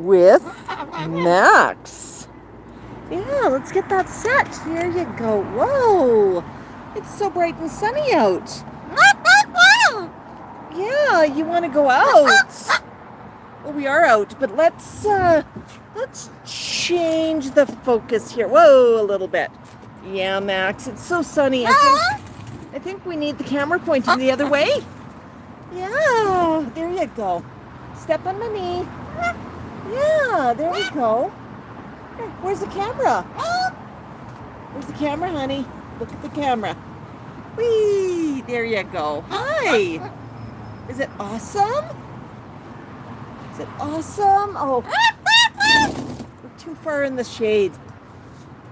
with Max. Yeah, let's get that set. There you go. Whoa, it's so bright and sunny out. Yeah, you want to go out? Well, we are out, but let's change the focus here. Whoa, a little bit. Yeah, Max, it's so sunny. I think we need the camera pointing the other way. Yeah, there you go. Step on my knee. Yeah, there we go. Where's the camera? Where's the camera, honey? Look at the camera. Whee! There you go. Hi. Is it awesome? Is it awesome? Oh, we're too far in the shade.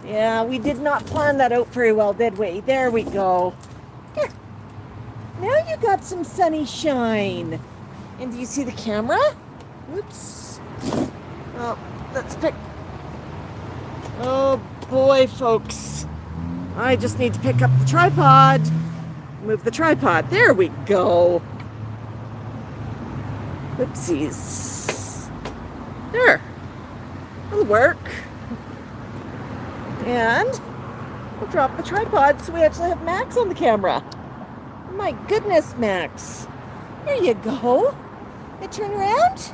Yeah, we did not plan that out very well, did we? There we go. Here. Now you got some sunny shine. And do you see the camera? Oops. Oh, let's pick. Oh boy, folks. I just need to pick up the tripod. Move the tripod. There we go. Oopsies. There. It'll work. And we'll drop the tripod so we actually have Max on the camera. My goodness, Max. There you go. And turn around.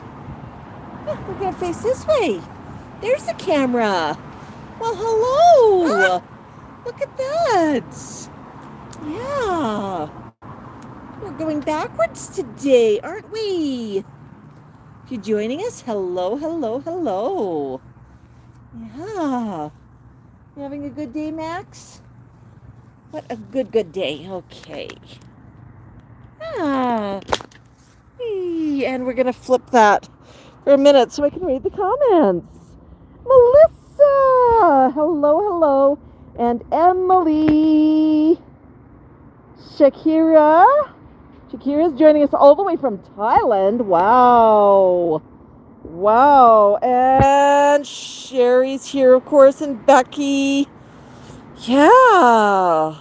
Oh, we're going to face this way. There's the camera. Well, hello. Look at that. Yeah. We're going backwards today, aren't we? If you're joining us, hello, hello, hello. Yeah. You having a good day, Max? What a good day. Okay. Ah. And we're going to flip that for a minute so I can read the comments. Melissa! Hello. And Emily. Shakira's joining us all the way from Thailand. Wow. And Sherry's here, of course, and Becky. Yeah,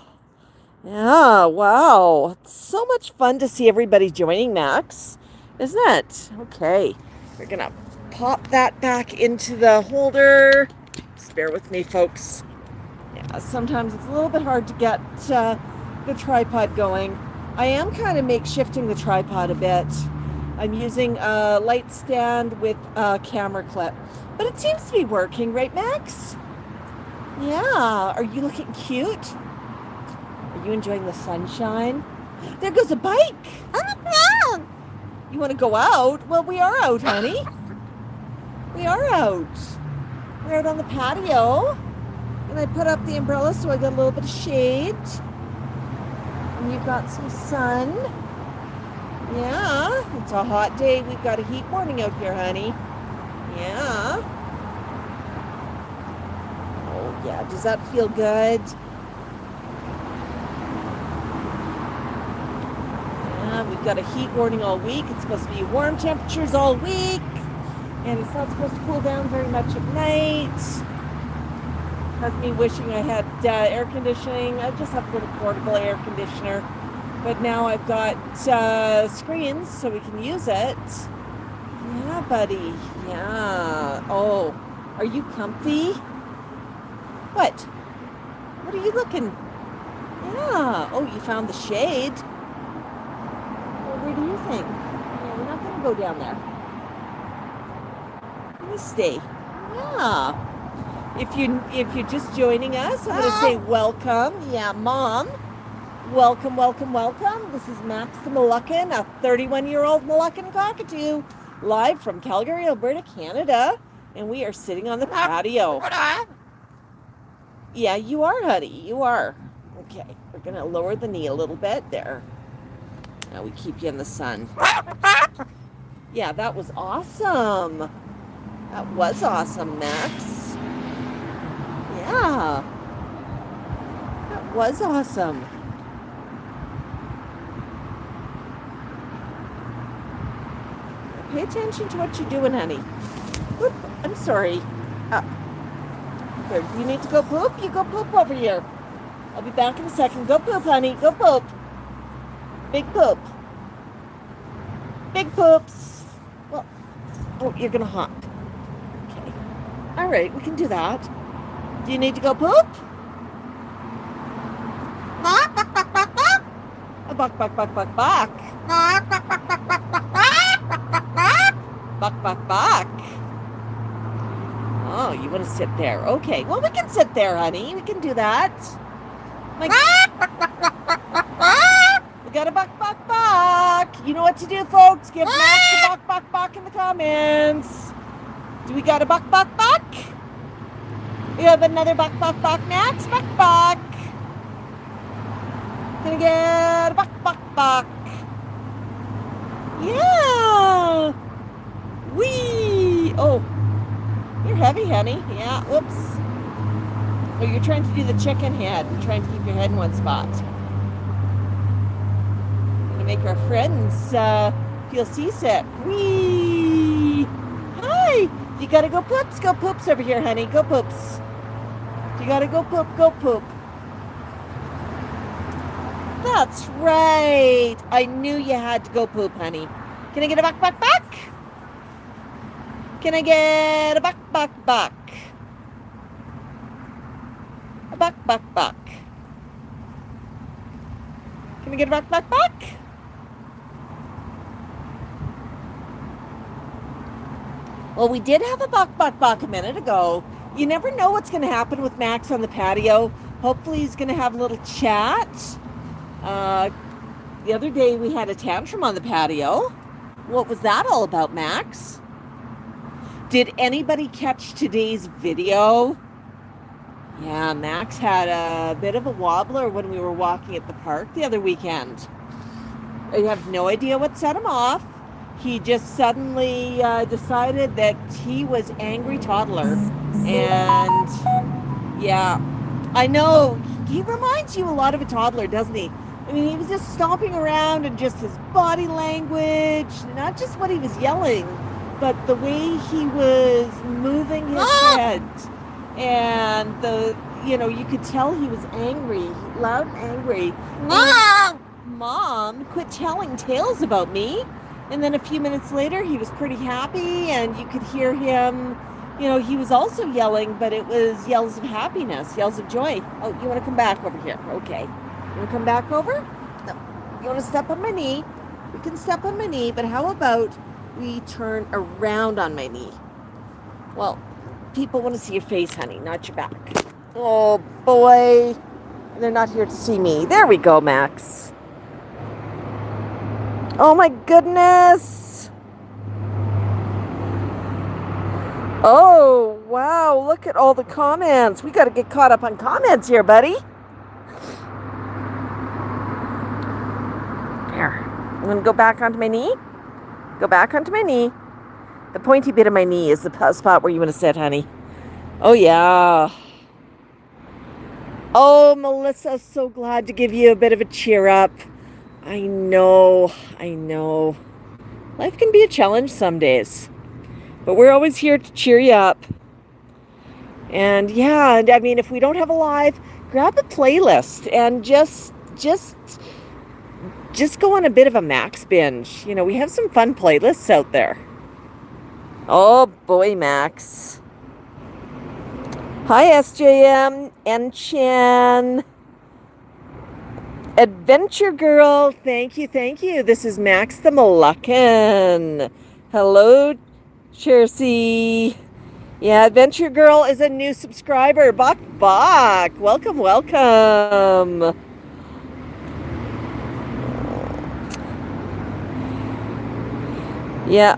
wow. It's so much fun to see everybody joining, Max, isn't it? Okay, we're going to pop that back into the holder. Just bear with me, folks. Yeah, sometimes it's a little bit hard to get the tripod going. I am kind of makeshifting the tripod a bit. I'm using a light stand with a camera clip. But it seems to be working, right, Max? Yeah. Are you looking cute? Are you enjoying the sunshine? There goes a bike. On the ground. You want to go out? Well, we are out, honey. We are out. We're out on the patio. And I put up the umbrella so I got a little bit of shade. And you've got some sun. Yeah, it's a hot day. We've got a heat warning out here, honey. Yeah. Oh, yeah. Does that feel good? Yeah, we've got a heat warning all week. It's supposed to be warm temperatures all week. And it's not supposed to cool down very much at night. Has me wishing I had air conditioning. I just have to put a portable air conditioner. But now I've got screens so we can use it. Yeah, buddy. Yeah. Oh, are you comfy? What? What are you looking? Yeah. Oh, you found the shade. Well, where do you think? Yeah, we're not going to go down there. Let me stay. Yeah. If you're just joining us, I'm going to say welcome. Yeah, Mom. Welcome. This is Max the Moluccan, a 31-year-old Moluccan cockatoo, live from Calgary, Alberta, Canada. And we are sitting on the patio. Yeah, you are, honey. You are. Okay, we're going to lower the knee a little bit there. Now we keep you in the sun. Yeah, that was awesome. That was awesome, Max. Yeah. That was awesome. Pay attention to what you're doing, honey. Oop, I'm sorry. Here, do you need to go poop? You go poop over here. I'll be back in a second. Go poop, honey. Go poop. Big poop. Big poops. Well, oh, you're going to hop. All right, we can do that. Do you need to go poop? A buck, buck, buck, buck, buck. Buck, buck, buck. Oh, you want to sit there? Okay, well, we can sit there, honey. We can do that. We got a buck, buck, buck. You know what to do, folks. Give Max a buck, buck, buck in the comments. Do we got a buck, buck, buck? We have another buck, buck, buck, Max. Buck, buck. Gonna get a buck, buck, buck. Yeah. Wee. Oh, you're heavy, honey. Yeah, whoops. Oh, you're trying to do the chicken head. You're trying to keep your head in one spot. Gonna make our friends feel seasick. Wee. Hi. You gotta go poops. Go poops over here, honey. Go poops. You gotta go poop. Go poop. That's right. I knew you had to go poop, honey. Can I get a buck, buck, buck? Can I get a buck, buck, buck? A buck, buck, buck. Can I get a buck, buck, buck? Well, we did have a buck, buck, buck a minute ago. You never know what's going to happen with Max on the patio. Hopefully he's going to have a little chat. The other day we had a tantrum on the patio. What was that all about, Max? Did anybody catch today's video? Yeah, Max had a bit of a wobbler when we were walking at the park the other weekend. I have no idea what set him off. He just suddenly decided that he was angry toddler. And yeah, I know. He reminds you a lot of a toddler, doesn't he? I mean, he was just stomping around and just his body language, not just what he was yelling, but the way he was moving his head. And you could tell he was angry, loud and angry. Mom, quit telling tales about me. And then a few minutes later, he was pretty happy, and you could hear him, he was also yelling, but it was yells of happiness, yells of joy. Oh, you want to come back over here? Okay. You want to come back over? No. You want to step on my knee? We can step on my knee, but how about we turn around on my knee? Well, people want to see your face, honey, not your back. Oh, boy. They're not here to see me. There we go, Max. Oh, my goodness. Oh, wow. Look at all the comments. We got to get caught up on comments here, buddy. There. I'm going to go back onto my knee. Go back onto my knee. The pointy bit of my knee is the spot where you want to sit, honey. Oh, yeah. Oh, Melissa, so glad to give you a bit of a cheer up. I know. Life can be a challenge some days. But we're always here to cheer you up. And yeah, I mean, if we don't have a live, grab a playlist and just go on a bit of a Max binge. We have some fun playlists out there. Oh boy, Max. Hi, SJM and Chan. Adventure Girl, thank you. This is Max the Moluccan. Hello, Chersey. Yeah, Adventure Girl is a new subscriber. Bok Bok. Welcome. Yeah,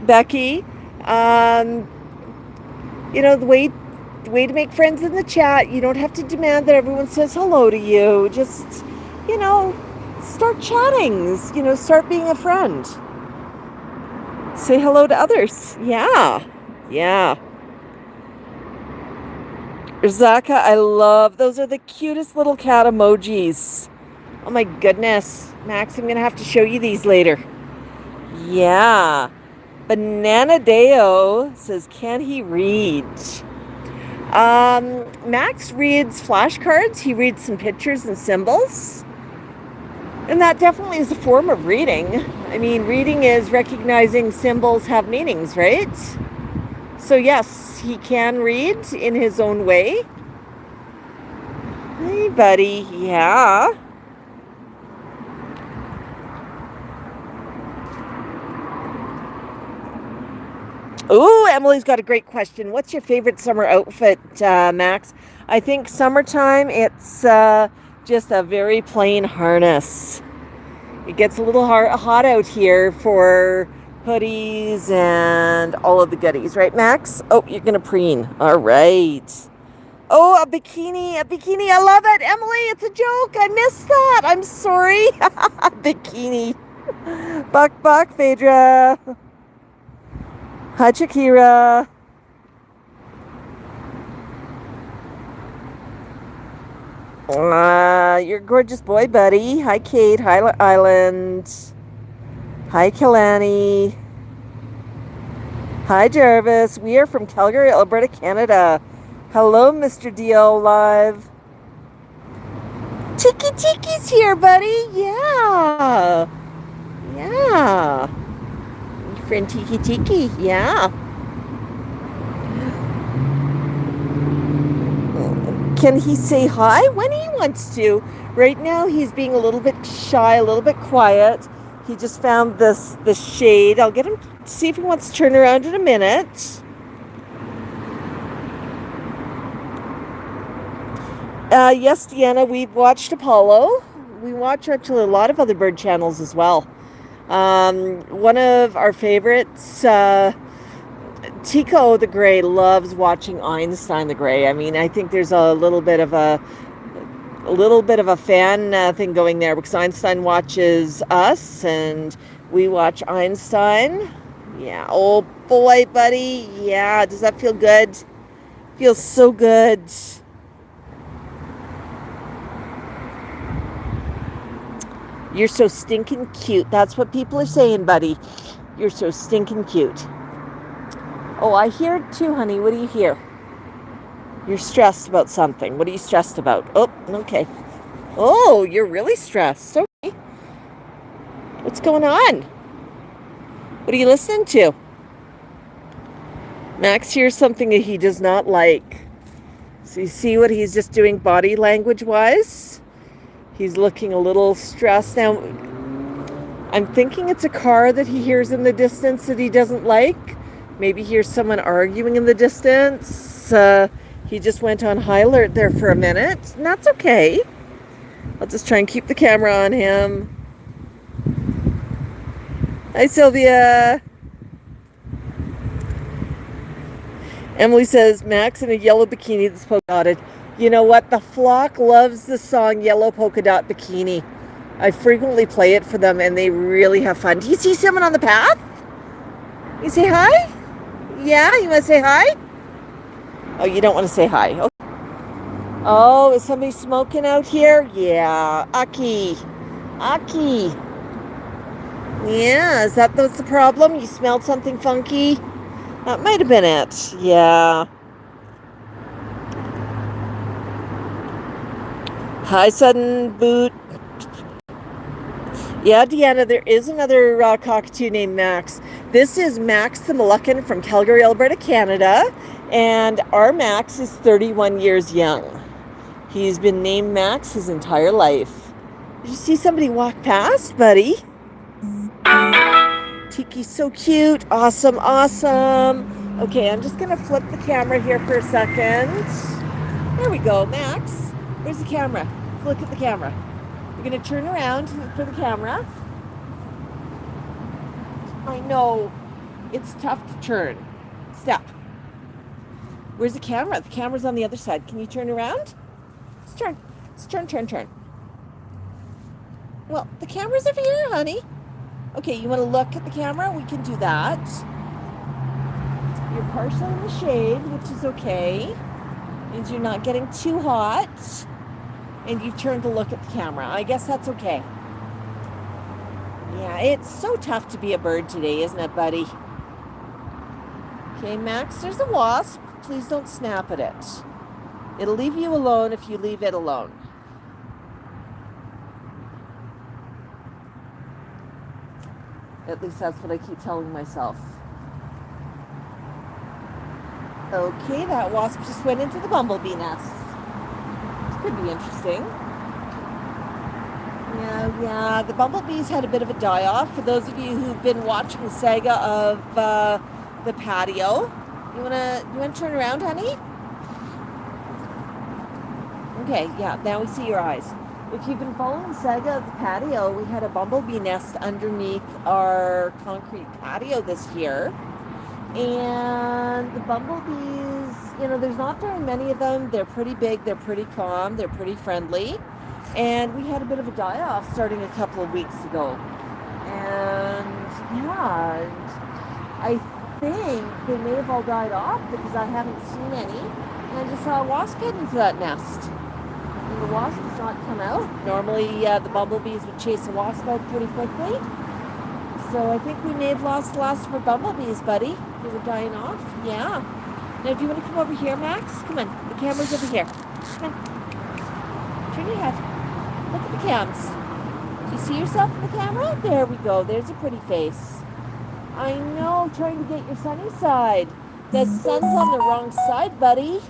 Becky. The way to make friends in the chat, you don't have to demand that everyone says hello to you. Just, start chatting. Start being a friend. Say hello to others. Yeah. Zaka, I love, those are the cutest little cat emojis. Oh my goodness. Max, I'm going to have to show you these later. Yeah. Banana Deo says, can he read? Max reads flashcards. He reads some pictures and symbols. And that definitely is a form of reading. I mean, reading is recognizing symbols have meanings, right? So yes, thinks he can read in his own way. Hey, buddy. Yeah. Oh, Emily's got a great question. What's your favorite summer outfit, Max? I think summertime, it's just a very plain harness. It gets a little hot out here for hoodies and all of the goodies, right, Max? Oh, you're going to preen. All right. Oh, a bikini. I love it. Emily, it's a joke. I missed that. I'm sorry. Bikini. Bok Bok, Phaedra. Hi, Shakira. You're a gorgeous boy, buddy. Hi, Kate. Hi, Island. Hi, Kalani. Hi, Jarvis. We are from Calgary, Alberta, Canada. Hello, Mr. DL Live. Tiki's here, buddy. Yeah. Yeah. Your friend Tiki. Yeah. Can he say hi when he wants to? Right now, he's being a little bit shy, a little bit quiet. He just found the shade. I'll get him, see if he wants to turn around in a minute. Yes, Deanna, we've watched Apollo. We watch actually a lot of other bird channels as well. One of our favorites, Tico the Gray, loves watching Einstein the Gray. I mean, I think there's a little bit of a fan thing going there because Einstein watches us and we watch Einstein. Yeah. Oh boy, buddy. Yeah. Does that feel good? Feels so good. You're so stinking cute. That's what people are saying, buddy. You're so stinking cute. Oh, I hear it too, honey. What do you hear? You're stressed about something. What are you stressed about? Oh, okay. Oh, you're really stressed. Okay. What's going on? What are you listening to? Max hears something that he does not like. So you see what he's just doing body language-wise? He's looking a little stressed. Now, I'm thinking it's a car that he hears in the distance that he doesn't like. Maybe hears someone arguing in the distance. He just went on high alert there for a minute. And that's okay. I'll just try and keep the camera on him. Hi, Sylvia. Emily says, Max in a yellow bikini that's polka dotted. You know what? The flock loves the song Yellow Polka Dot Bikini. I frequently play it for them and they really have fun. Do you see someone on the path? You say hi? Yeah, you want to say hi? Oh, you don't want to say hi. Okay. Oh, is somebody smoking out here? Yeah, Aki. Yeah, is that what's the problem? You smelled something funky? That might have been it. Yeah. Hi, Sudden Boot. Yeah, Deanna, there is another cockatoo named Max. This is Max the Moluccan from Calgary, Alberta, Canada. And our Max is 31 years young. He's been named Max his entire life. Did you see somebody walk past, buddy? Tiki's so cute. Awesome. Okay, I'm just going to flip the camera here for a second. There we go, Max. Where's the camera? Look at the camera. We're going to turn around for the camera. I know. It's tough to turn. Step. Where's the camera? The camera's on the other side. Can you turn around? Let's turn. Well, the camera's over here, honey. Okay, you want to look at the camera? We can do that. You're partially in the shade, which is okay. Means you're not getting too hot. And you turn to look at the camera. I guess that's okay. Yeah, it's so tough to be a bird today, isn't it, buddy? Okay, Max, there's a wasp. Please don't snap at it. It'll leave you alone if you leave it alone. At least that's what I keep telling myself. Okay, that wasp just went into the bumblebee nest. Could be interesting. Yeah, the bumblebees had a bit of a die-off. For those of you who've been watching the saga of the patio, you wanna turn around, honey? Okay, yeah, now we see your eyes. If you've been following the saga of the patio, we had a bumblebee nest underneath our concrete patio this year. And the bumblebees, there's not very many of them. They're pretty big, they're pretty calm, they're pretty friendly. And we had a bit of a die-off starting a couple of weeks ago. And yeah, and I think they may have all died off because I haven't seen any. And I just saw a wasp head into that nest. And the wasp has not come out. Normally, the bumblebees would chase a wasp out pretty quickly. So I think we may have lost the last of our bumblebees, buddy. They were dying off. Yeah. Now, do you want to come over here, Max? Come on. The camera's over here. Come on. Turn your head. Look at the cams. You see yourself in the camera? There we go. There's a pretty face. I know. Trying to get your sunny side. The sun's on the wrong side, buddy.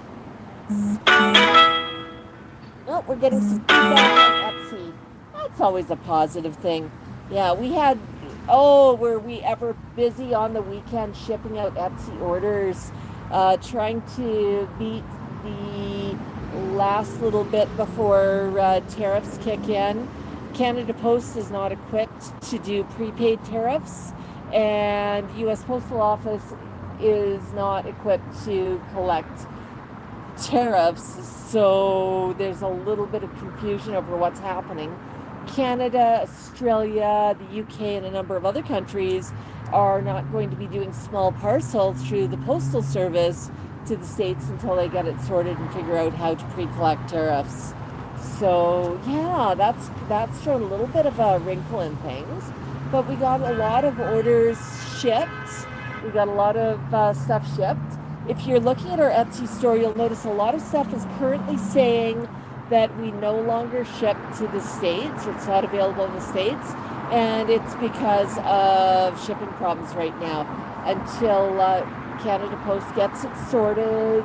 Oh, we're getting some feedback on Etsy. That's always a positive thing. Yeah, were we ever busy on the weekend shipping out Etsy orders, trying to beat the last little bit before tariffs kick in. Canada Post is not equipped to do prepaid tariffs, and U.S. Postal Office is not equipped to collect tariffs, so there's a little bit of confusion over what's happening. Canada, Australia, the UK, and a number of other countries are not going to be doing small parcels through the postal service to the States until they get it sorted and figure out how to pre-collect tariffs. So yeah, that's thrown a little bit of a wrinkle in things, but we got a lot of orders shipped. We got a lot of stuff shipped. If you're looking at our Etsy store, you'll notice a lot of stuff is currently saying that we no longer ship to the States, or it's not available in the States, and it's because of shipping problems right now. Until Canada Post gets it sorted,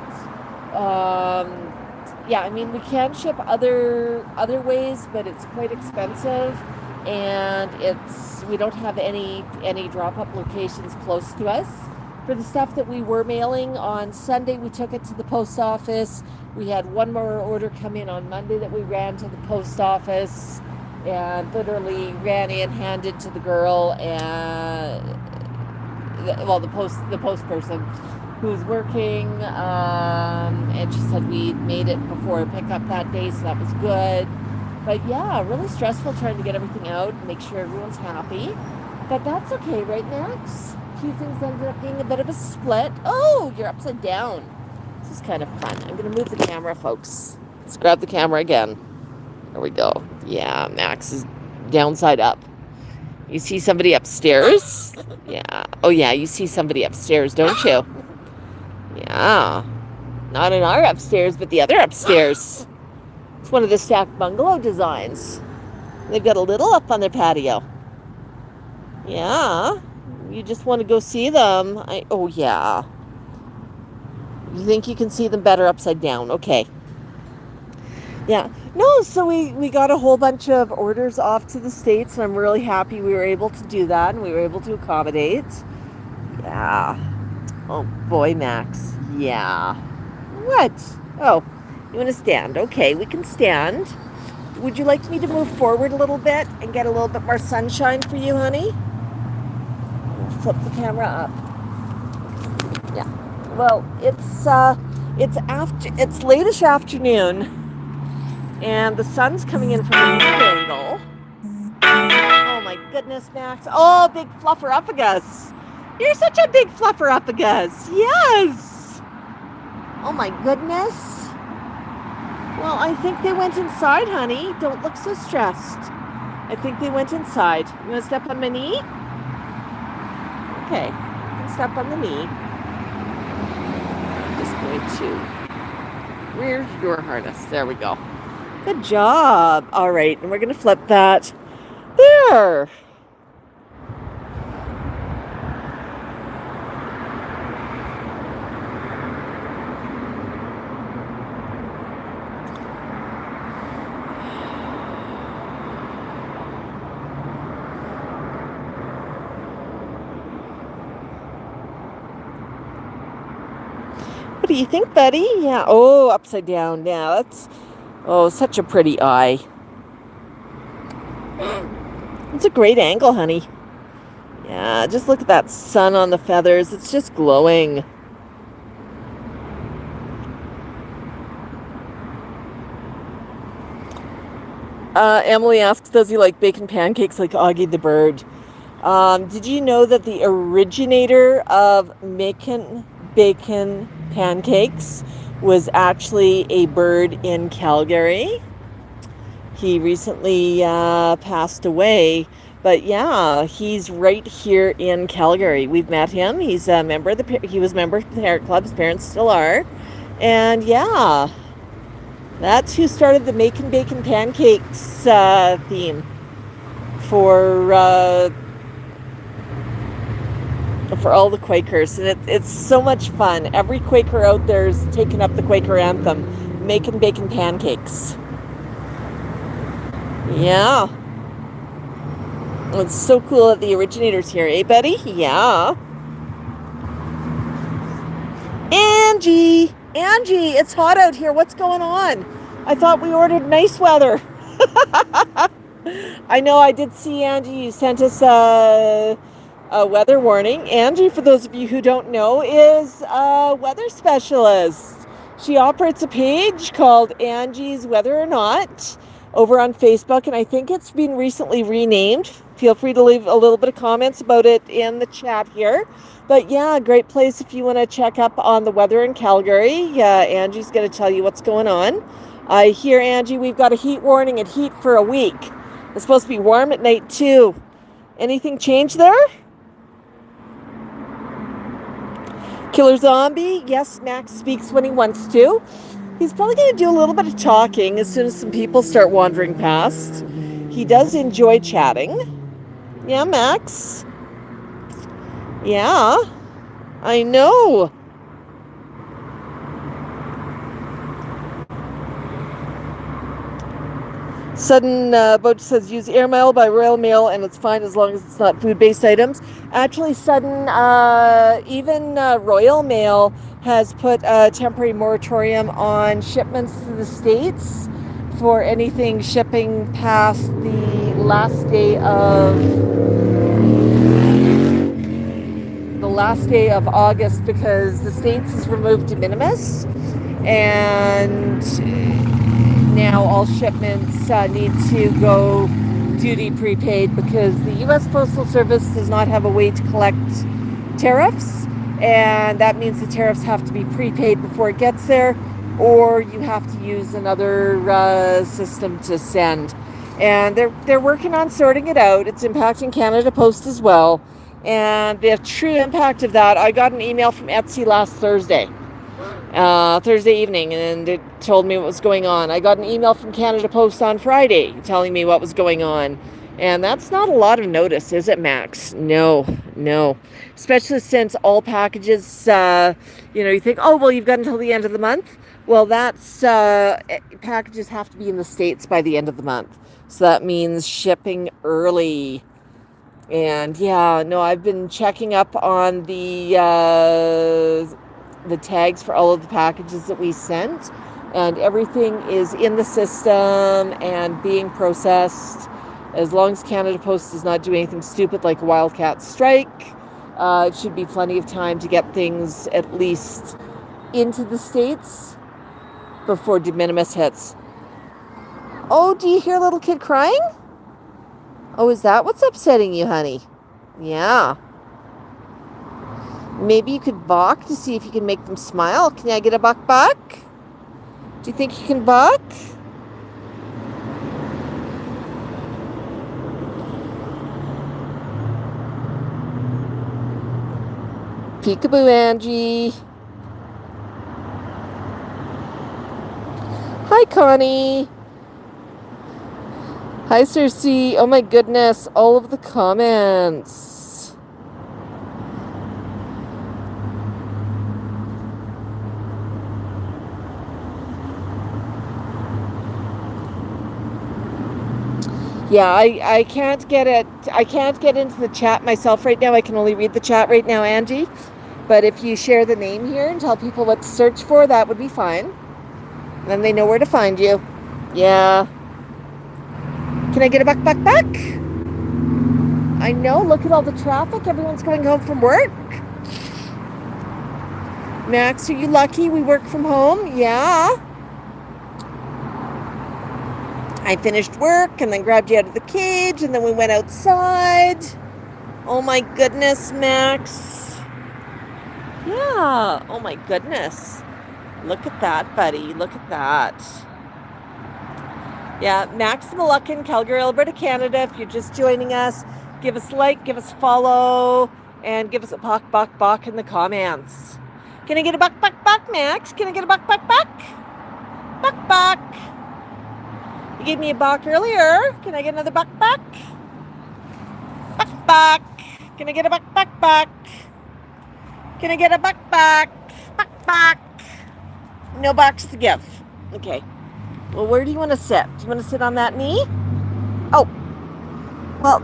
we can ship other ways, but it's quite expensive, and we don't have any drop-up locations close to us. For the stuff that we were mailing on Sunday, we took it to the post office. We had one more order come in on Monday that we ran to the post office and literally ran in, handed to the girl, and the post person who's working, and she said we made it before pickup that day, so that was good. But yeah, really stressful trying to get everything out and make sure everyone's happy. But that's okay, right, Max? Few things ended up being a bit of a split. Oh, you're upside down. This is kind of fun. I'm going to move the camera, folks. Let's grab the camera again. There we go. Yeah, Max is downside up. You see somebody upstairs? Yeah. Oh, yeah, you see somebody upstairs, don't you? Yeah. Not in our upstairs, but the other upstairs. It's one of the stacked bungalow designs. They've got a little up on their patio. Yeah. You just want to go see them. Oh, yeah. You think you can see them better upside down. Okay. Yeah. No, so we got a whole bunch of orders off to the States, and I'm really happy we were able to do that, and we were able to accommodate. Yeah. Oh, boy, Max. Yeah. What? Oh, you want to stand? Okay, we can stand. Would you like me to move forward a little bit and get a little bit more sunshine for you, honey? Flip the camera up. Yeah. Well, it's late-ish afternoon, and the sun's coming in from a weird angle. Oh my goodness, Max! Oh, big flufferuppagus! You're such a big flufferuppagus! Yes. Oh my goodness. Well, I think they went inside, honey. Don't look so stressed. I think they went inside. You want to step on my knee? Okay, step on the knee. I'm just going to. Where's your harness? There we go. Good job. All right, and we're going to flip that. There. What do you think, buddy? Yeah. Oh, upside down. Yeah, that's... Oh, such a pretty eye. It's a great angle, honey. Yeah, just look at that sun on the feathers. It's just glowing. Emily asks, does he like bacon pancakes like Augie the bird? Did you know that the originator of making bacon pancakes was actually a bird in Calgary? He recently passed away, but yeah, he's right here in Calgary. We've met him. He's a member of he was a member of the Parrot Club. His parents still are, and yeah, that's who started the making bacon pancakes theme for all the Quakers, and it's so much fun. Every Quaker out there is taking up the Quaker anthem, making bacon pancakes. Yeah. It's so cool that the originator's here, eh, buddy? Yeah. Angie! Angie, it's hot out here. What's going on? I thought we ordered nice weather. I know, I did see, Angie, you sent us a weather warning. Angie, for those of you who don't know, is a weather specialist. She operates a page called Angie's Whether or Not over on Facebook, and I think it's been recently renamed. Feel free to leave a little bit of comments about it in the chat here. But yeah, great place if you want to check up on the weather in Calgary. Angie's going to tell you what's going on. I hear, Angie, we've got a heat warning and heat for a week. It's supposed to be warm at night too. Anything change there? Killer Zombie, yes, Max speaks when he wants to. He's probably going to do a little bit of talking as soon as some people start wandering past. He does enjoy chatting. Yeah, Max. Yeah, I know. Sudden Boat says use airmail by Royal Mail and it's fine as long as it's not food-based items. Actually, Sudden, even Royal Mail has put a temporary moratorium on shipments to the States for anything shipping past the last day of August, because the States has removed de minimis, and now all shipments need to go duty prepaid, because the U.S. Postal Service does not have a way to collect tariffs, and that means the tariffs have to be prepaid before it gets there, or you have to use another system to send. And they're working on sorting it out. It's impacting Canada Post as well. And the true impact of that, I got an email from Etsy last Thursday evening, and it told me what was going on. I got an email from Canada Post on Friday telling me what was going on. And that's not a lot of notice, is it, Max? No. Especially since all packages, you think, oh, well, you've got until the end of the month. Well, that's packages have to be in the States by the end of the month. So that means shipping early. And yeah, no, I've been checking up on the tags for all of the packages that we sent, and everything is in the system and being processed. As long as Canada Post does not do anything stupid like a wildcat strike, it should be plenty of time to get things at least into the States before de minimis hits. Oh, do you hear a little kid crying? Oh, is that what's upsetting you, honey? Yeah. Maybe you could balk to see if you can make them smile. Can I get a Bok Bok? Do you think you can balk? Peekaboo, Angie. Hi, Connie. Hi, Cersei. Oh my goodness, all of the comments. Yeah, I can't get it. I can't get into the chat myself right now. I can only read the chat right now, Angie. But if you share the name here and tell people what to search for, that would be fine. Then they know where to find you. Yeah. Can I get a buck, buck, buck? I know. Look at all the traffic. Everyone's going home from work. Max, are you lucky we work from home? Yeah. I finished work and then grabbed you out of the cage and then we went outside. Oh my goodness, Max. Yeah. Oh my goodness. Look at that, buddy. Look at that. Yeah, Max Moluccan, Calgary, Alberta, Canada. If you're just joining us, give us a like, give us a follow, and give us a bok, bok, bok in the comments. Can I get a bok, bok, bok, Max? Can I get a bok, bok, bok? Bok, bok. You gave me a bok earlier. Can I get another bok, bok? Bok, bok. Can I get a bok, bok, bok? Can I get a bok, bok? Bok, bok. No box to give. Okay. Well, where do you want to sit? Do you want to sit on that knee? Oh. Well,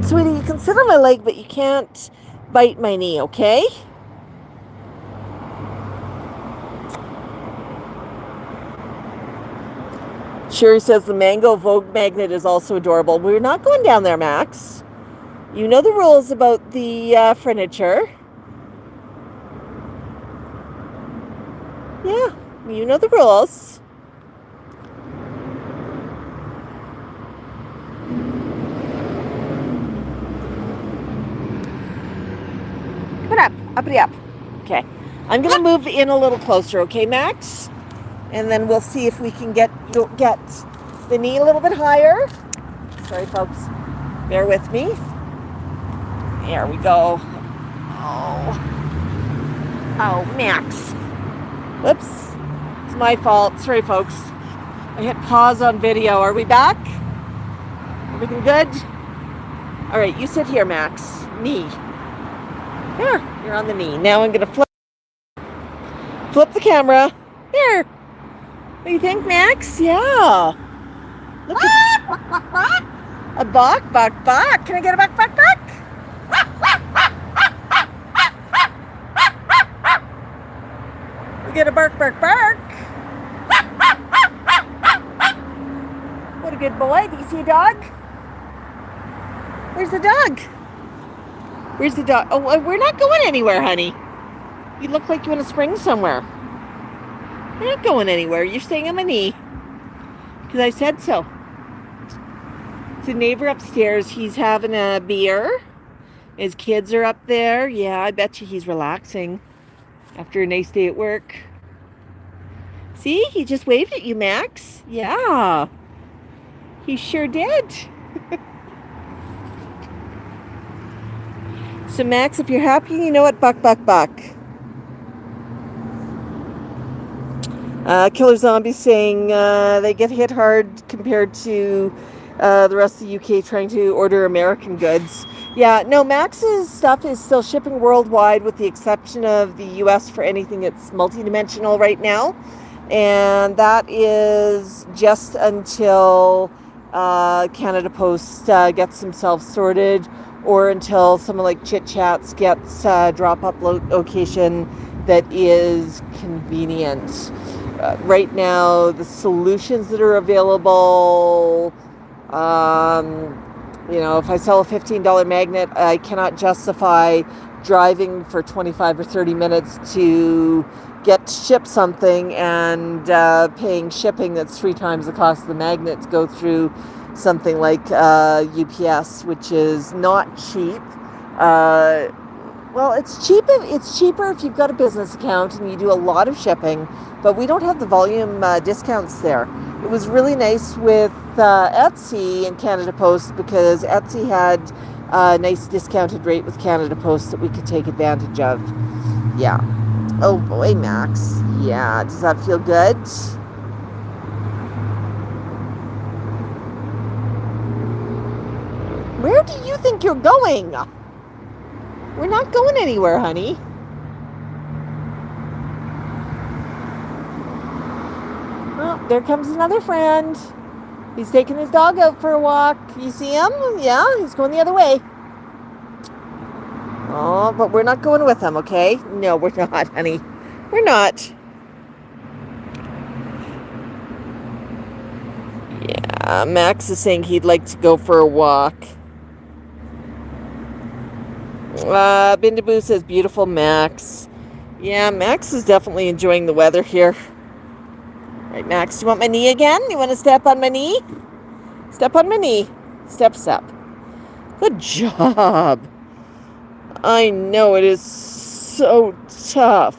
sweetie, you can sit on my leg, but you can't bite my knee, okay? Sherry says the mango Vogue magnet is also adorable. We're not going down there, Max. You know the rules about the furniture. Yeah, you know the rules. Come on up, uppity up. Okay, I'm gonna move in a little closer, okay, Max? And then we'll see if we can get the knee a little bit higher. Sorry, folks, bear with me. There we go. Oh, Max. Whoops, it's my fault. Sorry, folks. I hit pause on video. Are we back? Everything good? All right, you sit here, Max. Knee. There, you're on the knee. Now I'm gonna flip the camera. There. What do you think, Max? Yeah. Look at a bok, bok, bok. Can I get a bok, bok, bok? We get a bark, bark, bark. What a good boy. Do you see a dog? Where's the dog? Where's the dog? Oh, we're not going anywhere, honey. You look like you want to spring somewhere. You're not going anywhere. You're staying on my knee. Because I said so. It's a neighbor upstairs. He's having a beer. His kids are up there. Yeah, I bet you he's relaxing after a nice day at work. See, he just waved at you, Max. Yeah, he sure did. So, Max, if you're happy, you know what? Buck, buck, buck. Killer Zombie saying they get hit hard compared to the rest of the UK trying to order American goods. Yeah, no, Max's stuff is still shipping worldwide with the exception of the US for anything that's multidimensional right now. And that is just until Canada Post gets themselves sorted or until someone like Chit Chats gets a drop-up location that is convenient. Right now, the solutions that are available, if I sell a $15 magnet, I cannot justify driving for 25 or 30 minutes to get shipped something and paying shipping that's 3 times the cost of the magnet to go through something like UPS, which is not cheap. Well, it's cheaper if you've got a business account and you do a lot of shipping, but we don't have the volume discounts there. It was really nice with Etsy and Canada Post because Etsy had a nice discounted rate with Canada Post that we could take advantage of. Yeah. Oh boy, Max. Yeah. Does that feel good? Where do you think you're going? We're not going anywhere, honey. Well, there comes another friend. He's taking his dog out for a walk. You see him? Yeah, he's going the other way. Oh, but we're not going with him, okay? No, we're not, honey. We're not. Yeah, Max is saying he'd like to go for a walk. Bindaboo says, beautiful Max. Yeah, Max is definitely enjoying the weather here. Right, Max, do you want my knee again? You want to step on my knee? Step on my knee. Step, step. Good job. I know, it is so tough.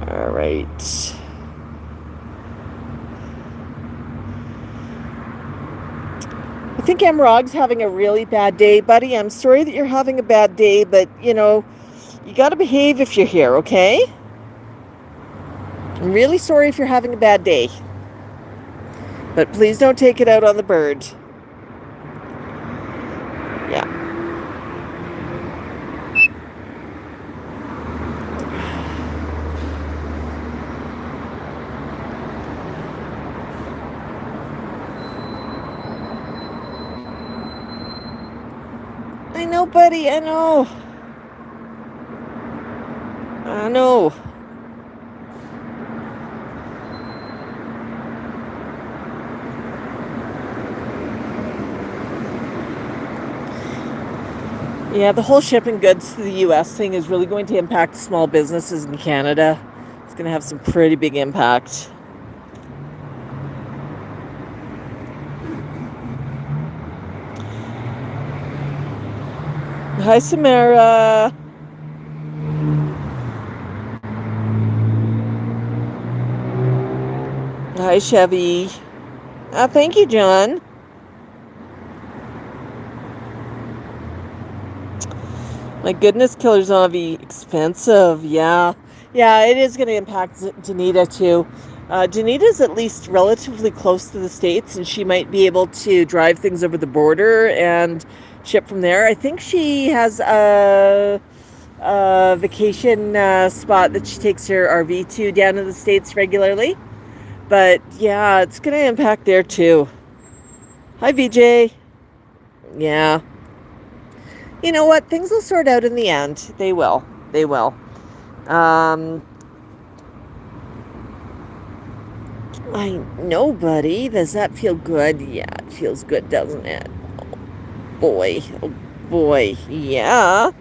All right. I think Emerald's having a really bad day, buddy. I'm sorry that you're having a bad day, but, you know, you got to behave if you're here, okay? I'm really sorry if you're having a bad day. But please don't take it out on the bird. Yeah. I know, buddy. I know. I know. Yeah, the whole shipping goods to the U.S. thing is really going to impact small businesses in Canada. It's going to have some pretty big impact. Hi, Samara. Hi, Chevy. Thank you, John. My goodness, Killer Zombie, expensive. Yeah. Yeah, it is going to impact Danita, too. Danita's at least relatively close to the States, and she might be able to drive things over the border and ship from there. I think she has a vacation spot that she takes her RV to down in the States regularly. But, yeah, it's going to impact there, too. Hi, VJ. Yeah. You know what? Things will sort out in the end. They will. They will. I know, buddy. Does that feel good? Yeah, it feels good, doesn't it? Oh, boy. Oh, boy. Yeah.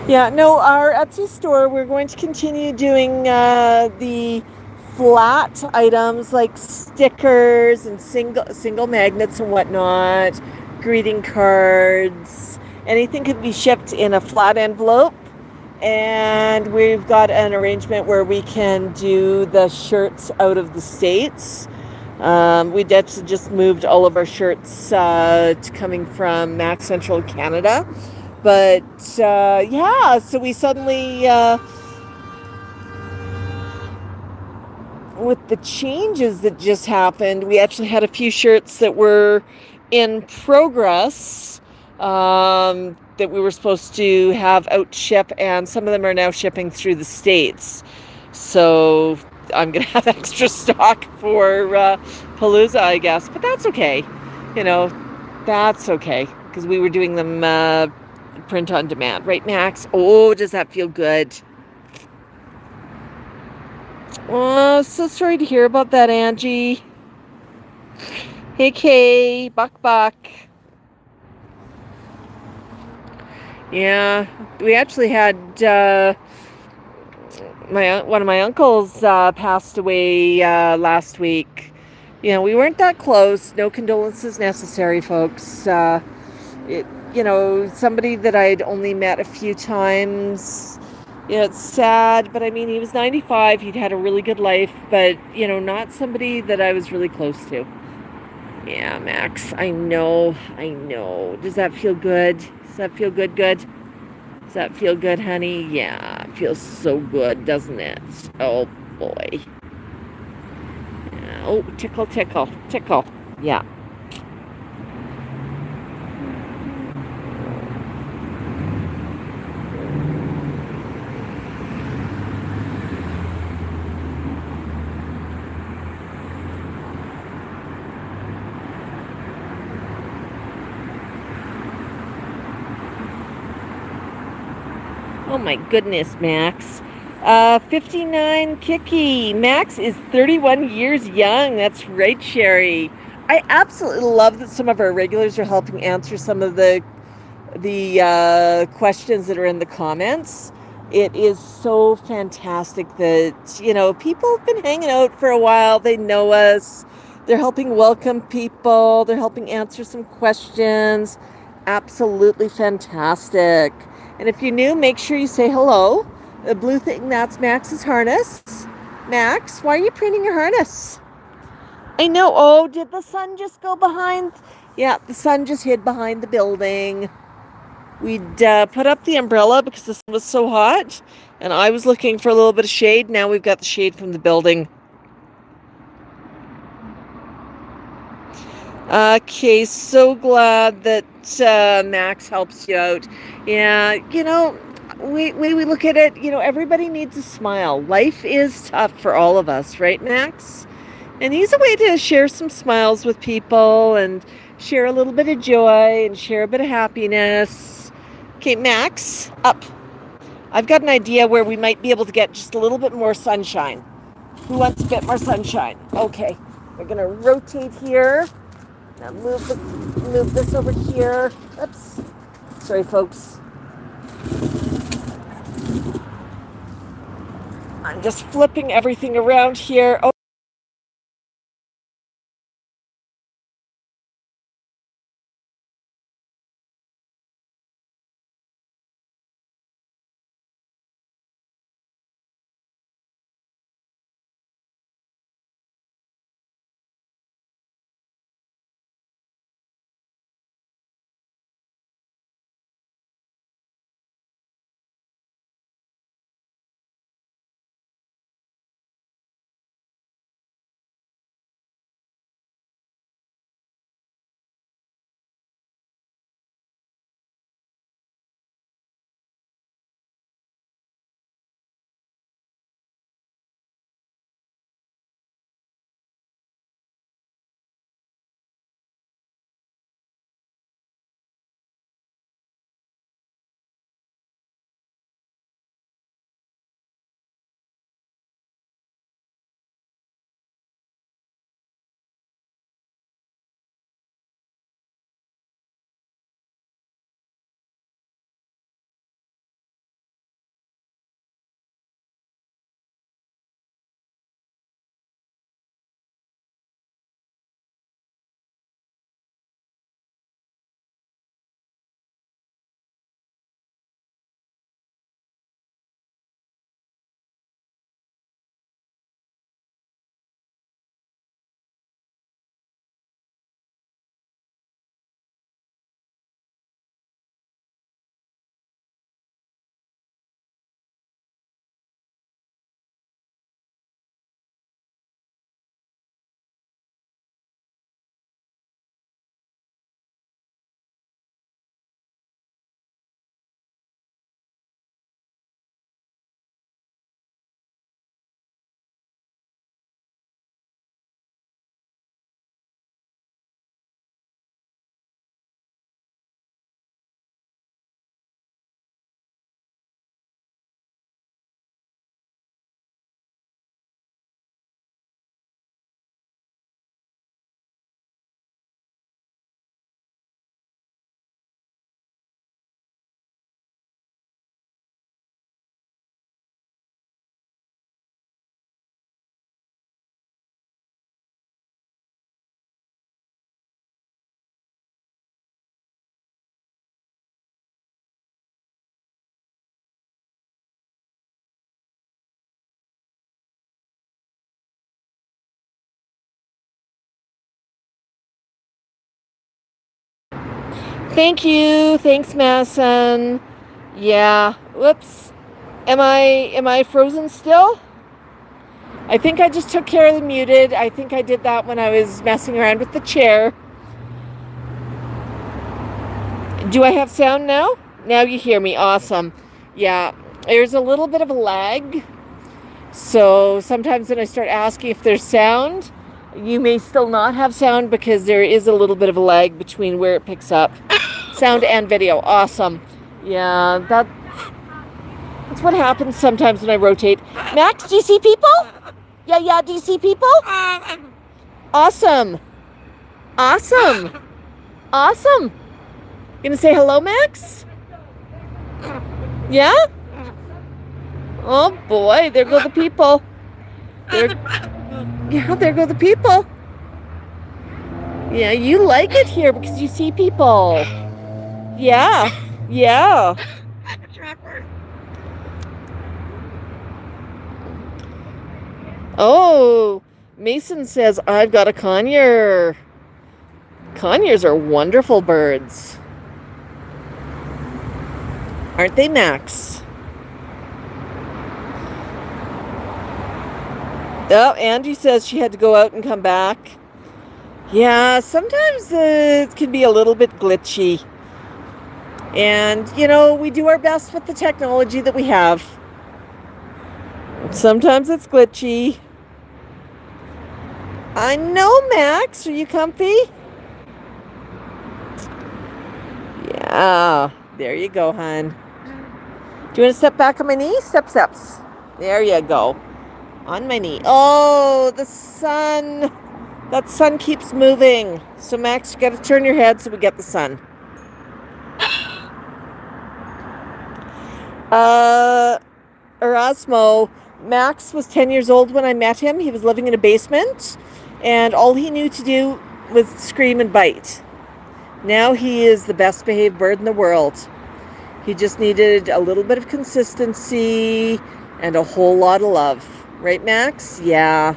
Yeah, no, our Etsy store, we're going to continue doing the flat items like stickers and single magnets and whatnot, greeting cards. Anything could be shipped in a flat envelope. And we've got an arrangement where we can do the shirts out of the States. We just moved all of our shirts to coming from Max Central Canada. But yeah, so we suddenly, with the changes that just happened, we actually had a few shirts that were in progress that we were supposed to have out ship, and some of them are now shipping through the States. So I'm going to have extra stock for Palooza, I guess. But that's okay. You know, that's okay. Because we were doing them print on demand. Right, Max? Oh, does that feel good? Oh, so sorry to hear about that, Angie. Hey, Kay. Bok Bok. Yeah, we actually had one of my uncles passed away last week. You know, we weren't that close. No condolences necessary, folks. You know, somebody that I'd only met a few times. You know, it's sad, but I mean, he was 95. He'd had a really good life, but, you know, not somebody that I was really close to. Yeah, Max, I know. Does that feel good? Does that feel good? Does that feel good, honey? Yeah, it feels so good, doesn't it? Oh, boy. Yeah. Oh, tickle, tickle, tickle. Yeah. Oh my goodness, Max. 59 Kiki. Max is 31 years young. That's right, Sherry. I absolutely love that some of our regulars are helping answer some of the questions that are in the comments. It is so fantastic that, people have been hanging out for a while. They know us. They're helping welcome people. They're helping answer some questions. Absolutely fantastic. And if you're new, make sure you say hello. The blue thing, that's Max's harness. Max, why are you printing your harness? I know. Oh, did the sun just go behind? Yeah, the sun just hid behind the building. We'd put up the umbrella because the sun was so hot, and I was looking for a little bit of shade. Now we've got the shade from the building. Okay, so glad that Max helps you out. Yeah, we look at it, everybody needs a smile. Life is tough for all of us, right, Max? And he's a way to share some smiles with people and share a little bit of joy and share a bit of happiness. Okay, Max, up. I've got an idea where we might be able to get just a little bit more sunshine. Who wants a bit more sunshine? Okay, we're going to rotate here. Now move this over here. Oops. Sorry, folks. I'm just flipping everything around here. Oh. Thank you. Thanks, Madison. Yeah. Whoops. Am I frozen still? I think I just took care of the muted. I think I did that when I was messing around with the chair. Do I have sound now? Now you hear me. Awesome. Yeah. There's a little bit of a lag. So sometimes when I start asking if there's sound, you may still not have sound because there is a little bit of a lag between where it picks up sound and video. Awesome. Yeah, That's what happens sometimes when I rotate. Max, do you see people? Yeah, do you see people? Awesome. Awesome. Awesome. Gonna say hello, Max? Yeah? Oh boy, there go the people. There go the people. Yeah, you like it here because you see people. Yeah. Oh, Mason says, I've got a conure. Conures are wonderful birds. Aren't they, Max? Oh, Angie says she had to go out and come back. Yeah, sometimes it can be a little bit glitchy. And, we do our best with the technology that we have. Sometimes it's glitchy. I know, Max. Are you comfy? Yeah. There you go, hon. Do you want to step back on my knee? Steps. There you go. On my knee. Oh, the sun. That sun keeps moving. So, Max, you got to turn your head so we get the sun. Erasmo, Max was 10 years old when I met him. He was living in a basement, and all he knew to do was scream and bite. Now he is the best behaved bird in the world. He just needed a little bit of consistency and a whole lot of love. Right, Max? Yeah.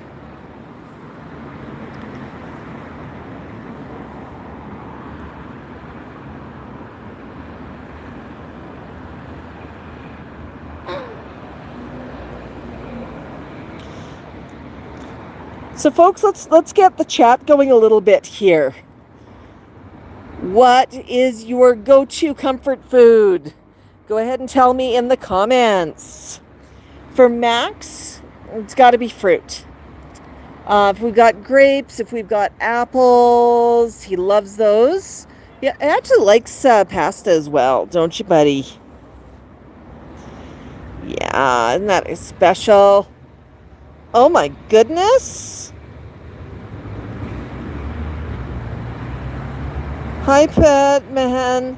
So folks, let's get the chat going a little bit here. What is your go-to comfort food? Go ahead and tell me in the comments. For Max, it's got to be fruit. If we've got grapes, if we've got apples, he loves those. Yeah, he actually likes pasta as well, don't you, buddy? Yeah, isn't that special? Oh my goodness. Hi, Pat, man.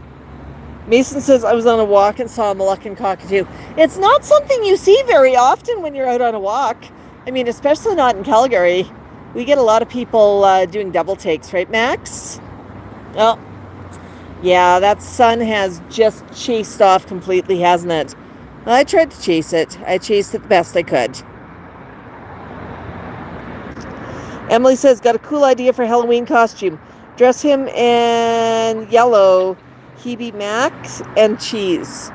Mason says, I was on a walk and saw a Moluccan cockatoo. It's not something you see very often when you're out on a walk. I mean, especially not in Calgary. We get a lot of people doing double takes, right, Max? Oh, yeah, that sun has just chased off completely, hasn't it? I tried to chase it. I chased it the best I could. Emily says, got a cool idea for Halloween costume. Dress him in yellow. He be Max and cheese.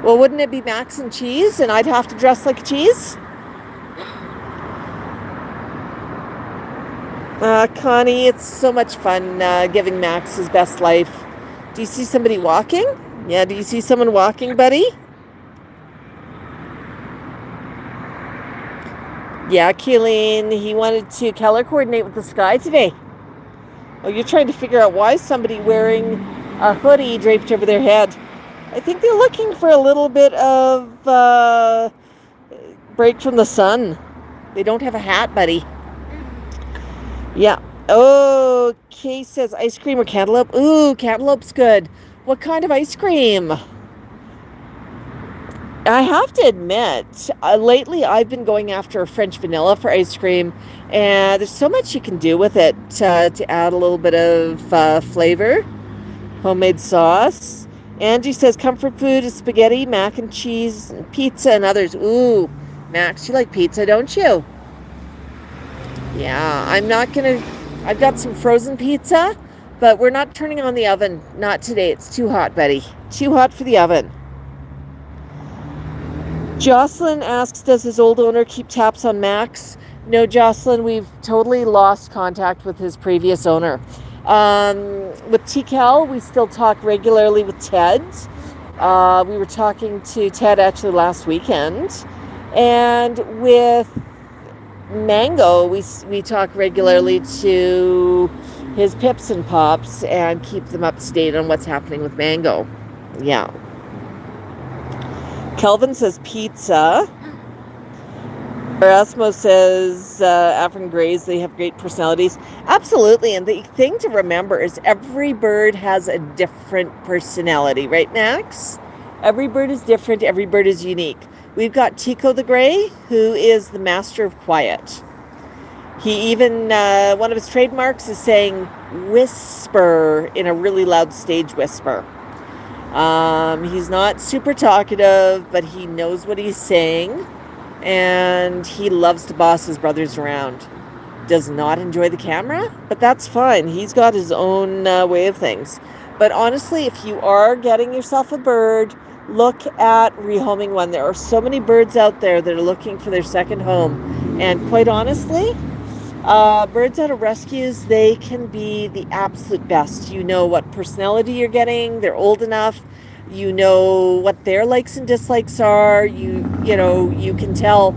Well, wouldn't it be Max and cheese? And I'd have to dress like cheese? Connie, it's so much fun giving Max his best life. Do you see somebody walking? Yeah, do you see someone walking, buddy? Yeah, Keeleen, he wanted to color coordinate with the sky today. Oh, you're trying to figure out why somebody wearing a hoodie draped over their head. I think they're looking for a little bit of break from the sun. They don't have a hat, buddy. Yeah. Oh, Kay says ice cream or cantaloupe. Ooh, cantaloupe's good. What kind of ice cream? I have to admit, lately I've been going after French vanilla for ice cream, and there's so much you can do with it to add a little bit of flavor. Homemade sauce. Angie says comfort food is spaghetti, mac and cheese, pizza, and others. Ooh, Max, you like pizza, don't you? Yeah, I've got some frozen pizza, but we're not turning on the oven. Not today. It's too hot, buddy. Too hot for the oven. Jocelyn asks, does his old owner keep tabs on Max? No, Jocelyn, we've totally lost contact with his previous owner. With TCal, we still talk regularly with Ted. We were talking to Ted actually last weekend. And with Mango, we talk regularly to his Pips and Pops and keep them up to date on what's happening with Mango. Yeah. Kelvin says pizza. Erasmo says African Greys, they have great personalities. Absolutely. And the thing to remember is every bird has a different personality, right, Max? Every bird is different. Every bird is unique. We've got Tico the Gray, who is the master of quiet. He even, one of his trademarks is saying whisper in a really loud stage whisper. He's not super talkative, but he knows what he's saying. And he loves to boss his brothers around. Does not enjoy the camera, but that's fine. He's got his own way of things. But honestly, if you are getting yourself a bird, look at rehoming one. There are so many birds out there that are looking for their second home. And quite honestly, birds out of rescues, they can be the absolute best. You know what personality you're getting. They're old enough. You know what their likes and dislikes are. You can tell.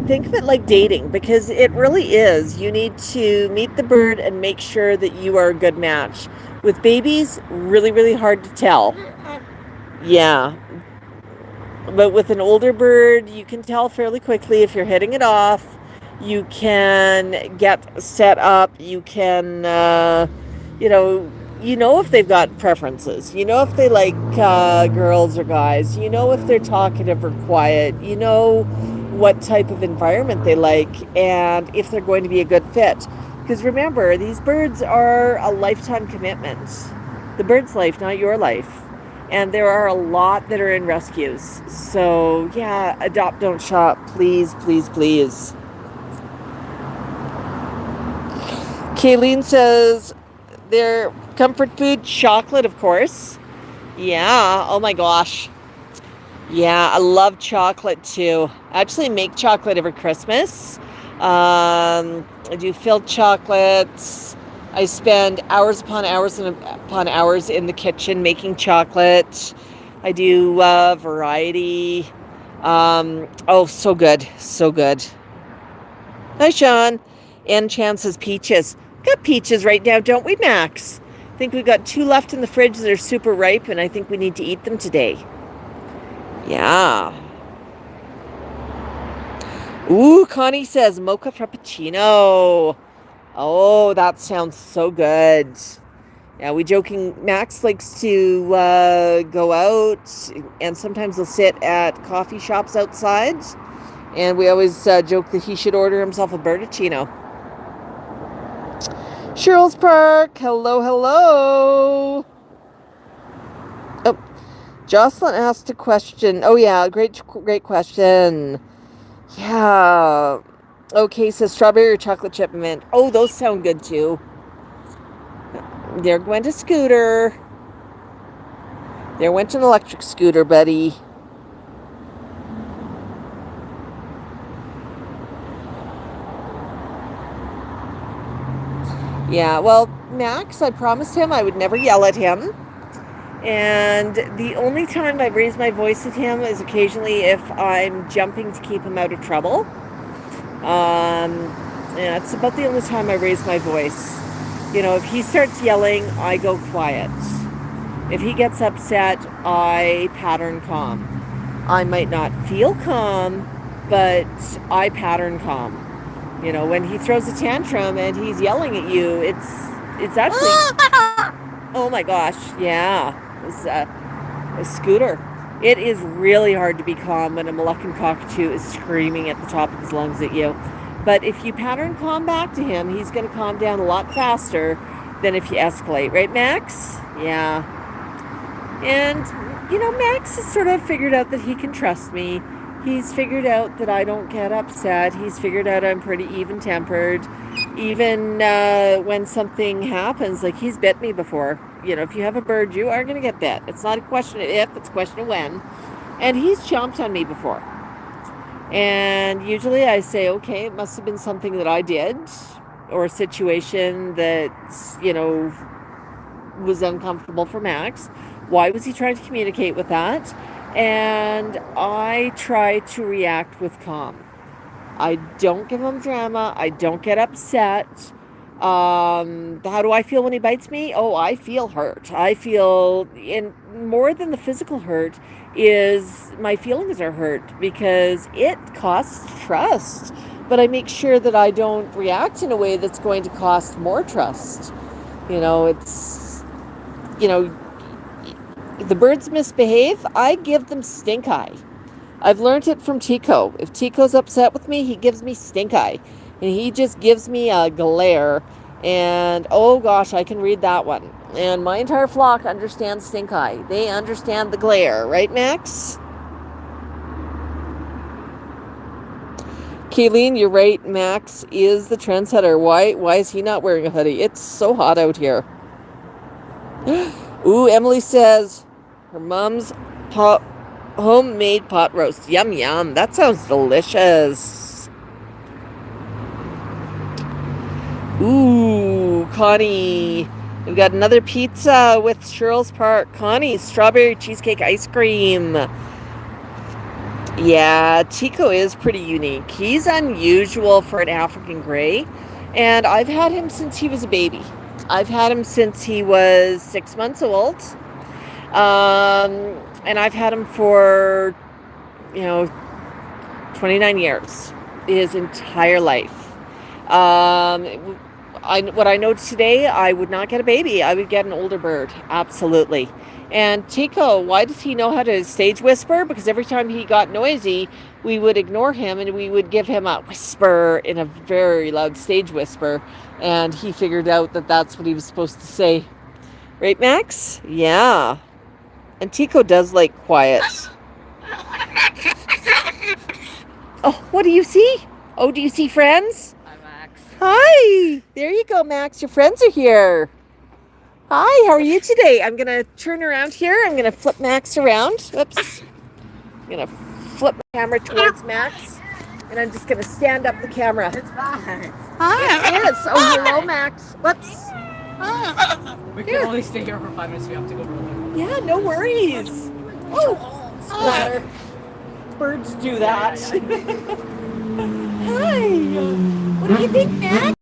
Think of it like dating, because it really is. You need to meet the bird and make sure that you are a good match. With babies, really, really hard to tell. Yeah. But with an older bird, you can tell fairly quickly if you're hitting it off. You can get set up. You can, if they've got preferences. You know if they like girls or guys. You know if they're talkative or quiet. You know what type of environment they like and if they're going to be a good fit. Because remember, these birds are a lifetime commitment. The bird's life, not your life. And there are a lot that are in rescues. So, yeah, adopt, don't shop. Please, please, please. Kayleen says their comfort food, chocolate, of course. Yeah, oh my gosh. Yeah, I love chocolate too. I actually make chocolate every Christmas. I do filled chocolates. I spend hours upon hours and upon hours in the kitchen making chocolate. I do variety. So good. So good. Hi, Sean. And Chan says peaches. Got peaches right now, don't we, Max? I think we've got 2 left in the fridge that are super ripe, and I think we need to eat them today. Yeah. Ooh, Connie says mocha frappuccino. Oh, that sounds so good. Yeah, we joking. Max likes to go out, and sometimes he'll sit at coffee shops outside. And we always joke that he should order himself a Bertuccino. Cheryl's Park. Hello, hello. Oh, Jocelyn asked a question. Oh, yeah, great question. Yeah. Okay, so strawberry or chocolate chip mint. Oh, those sound good too. There went a scooter. There went an electric scooter, buddy. Yeah, well, Max, I promised him I would never yell at him. And the only time I raise my voice at him is occasionally if I'm jumping to keep him out of trouble. Yeah, it's about the only time I raise my voice. If he starts yelling, I go quiet. If he gets upset, I pattern calm. I might not feel calm, but I pattern calm. When he throws a tantrum and he's yelling at you, it's actually... Oh my gosh, yeah. It's a scooter. It is really hard to be calm when a Moluccan cockatoo is screaming at the top of his lungs at you. But if you pattern calm back to him, he's going to calm down a lot faster than if you escalate. Right, Max? Yeah. And, Max has sort of figured out that he can trust me. He's figured out that I don't get upset. He's figured out I'm pretty even-tempered. Even when something happens, like he's bit me before. If you have a bird, you are going to get bit. It's not a question of if, it's a question of when. And he's chomped on me before. And usually I say, okay, it must have been something that I did, or a situation that, was uncomfortable for Max. Why was he trying to communicate with that? And I try to react with calm. I don't give him drama. I don't get upset. How do I feel when he bites me? Oh, I feel hurt. I feel, and more than the physical hurt is my feelings are hurt because it costs trust. But I make sure that I don't react in a way that's going to cost more trust. It's, the birds misbehave, I give them stink eye. I've learned it from Tico. If Tico's upset with me, he gives me stink eye. And he just gives me a glare. And oh gosh, I can read that one. And my entire flock understands stink eye. They understand the glare, right, Max? Kayleen, you're right. Max is the trendsetter. Why is he not wearing a hoodie? It's so hot out here. Ooh, Emily says her mom's homemade pot roast. Yum, yum. That sounds delicious. Ooh, Connie. We've got another pizza with Cheryl's Park. Connie's strawberry cheesecake ice cream. Yeah, Tico is pretty unique. He's unusual for an African gray. And I've had him since he was a baby. I've had him since he was 6 months old. And I've had him for, 29 years, his entire life. What I know today, I would not get a baby. I would get an older bird. Absolutely. And Tico, why does he know how to stage whisper? Because every time he got noisy, we would ignore him and we would give him a whisper in a very loud stage whisper. And he figured out that that's what he was supposed to say. Right, Max? Yeah. And Tico does like quiet. Oh, what do you see? Oh, do you see friends? Hi, Max. Hi. There you go, Max. Your friends are here. Hi, how are you today? I'm going to turn around here. I'm going to flip Max around. Whoops. I'm going to flip the camera towards Max. And I'm just going to stand up the camera. It's fine. Hi, it is. Oh, hello, Max. Whoops. We can only stay here for 5 minutes. We have to go further. Yeah, no worries. Oh, splatter. Birds do that. Hi. What do you think, Max?